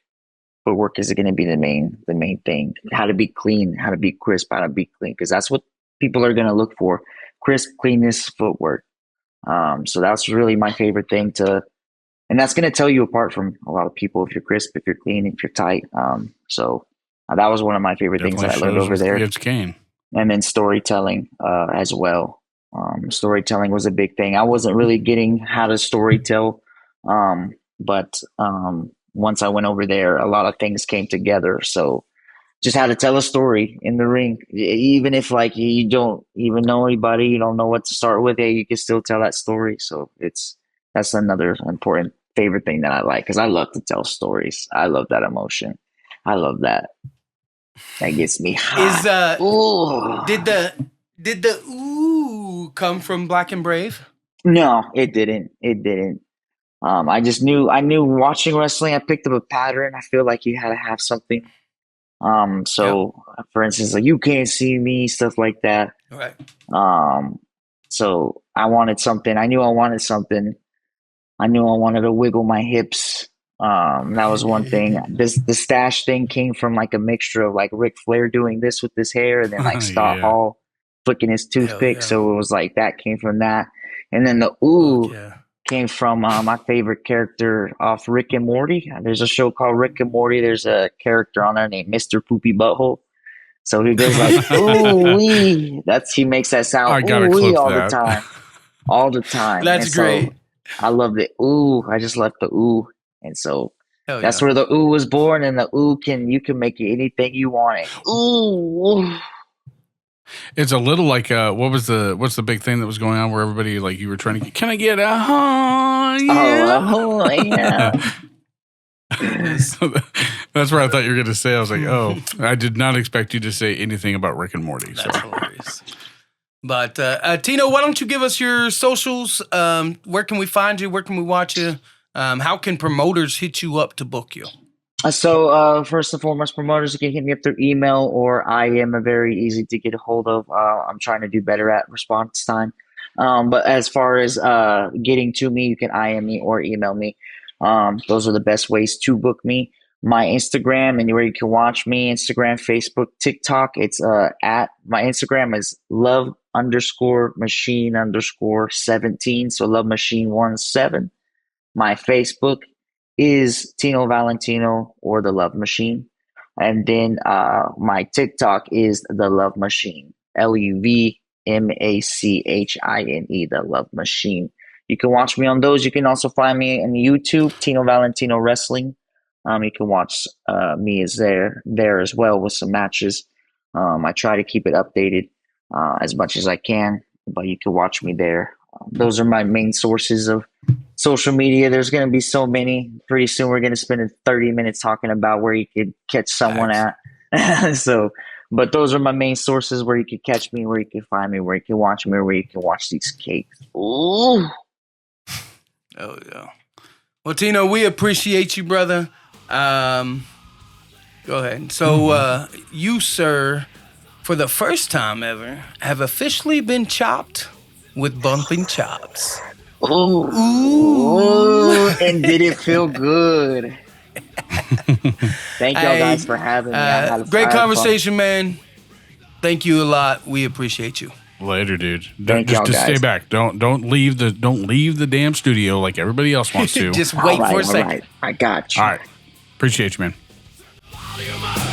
Footwork is going to be the main thing. How to be clean, how to be crisp, how to be clean, because that's what people are going to look for: crisp, cleanness, footwork. So that's really my favorite thing and that's going to tell you apart from a lot of people if you're crisp, if you're clean, if you're tight. So that was one of my favorite things that I learned over there. And then storytelling as well. Storytelling was a big thing. I wasn't really getting how to storytell, but once I went over there, a lot of things came together. So just how to tell a story in the ring, even if like you don't even know anybody, you don't know what to start with, you can still tell that story. So that's another important favorite thing that I like, because I love to tell stories. I love that emotion. I love that. That gets me hot. Did the ooh come from Black and Brave? No, it didn't. I knew watching wrestling, I picked up a pattern. I feel like you had to have something. For instance, like you can't see me, stuff like that. Right. So I wanted something. I knew I wanted something. I knew I wanted to wiggle my hips. That was one thing. The stash thing came from like a mixture of like Ric Flair doing this with his hair, and then like Scott Hall flicking his toothpick. So it was like that came from that. And then the came from my favorite character off Rick and Morty. There's a show called Rick and Morty. There's a character on there named Mr. Poopy Butthole. So he goes like, ooh wee. He makes that sound ooh wee all the time. All the time. That's great. I loved it. Ooh, I just left the ooh. And so that's where the ooh was born, and the ooh you can make it anything you want it. Ooh. It's a little like what's the big thing that was going on where everybody like you were trying to get, can I get a yeah? Yeah. That's where I thought you were going to say. I was like, oh, I did not expect you to say anything about Rick and Morty. So. That's hilarious. But Tino, why don't you give us your socials? Where can we find you? Where can we watch you? How can promoters hit you up to book you? So first and foremost, promoters, you can hit me up through email, or I am a very easy to get a hold of. I'm trying to do better at response time. But as far as getting to me, you can IM me or email me. Those are the best ways to book me. My Instagram and where you can watch me, Instagram, Facebook, TikTok. It's at my Instagram is love_machine_17. So love machine 17. My Facebook is Tino Valentino or the Love Machine. And then my TikTok is the Love Machine. LUVMACHINE, the Love Machine. You can watch me on those. You can also find me on YouTube, Tino Valentino Wrestling. You can watch me there as well with some matches. I try to keep it updated as much as I can, but you can watch me there. Those are my main sources of social media. There's going to be so many. Pretty soon we're going to spend 30 minutes talking about where you could catch someone at. But those are my main sources where you can catch me, where you can find me, where you can watch me, where you can watch these cakes. Ooh. Oh, yeah. Well, Tino, we appreciate you, brother. Go ahead. So, you, sir, for the first time ever, have officially been chopped with bumping chops. Ooh. Ooh. And did it feel good? Thank y'all guys for having me. Great conversation, man. Thank you a lot. We appreciate you. Later, dude. Just stay back. Don't leave the damn studio like everybody else wants to. Just wait for a second. Right. I got you. All right. Appreciate you, man. Volume up.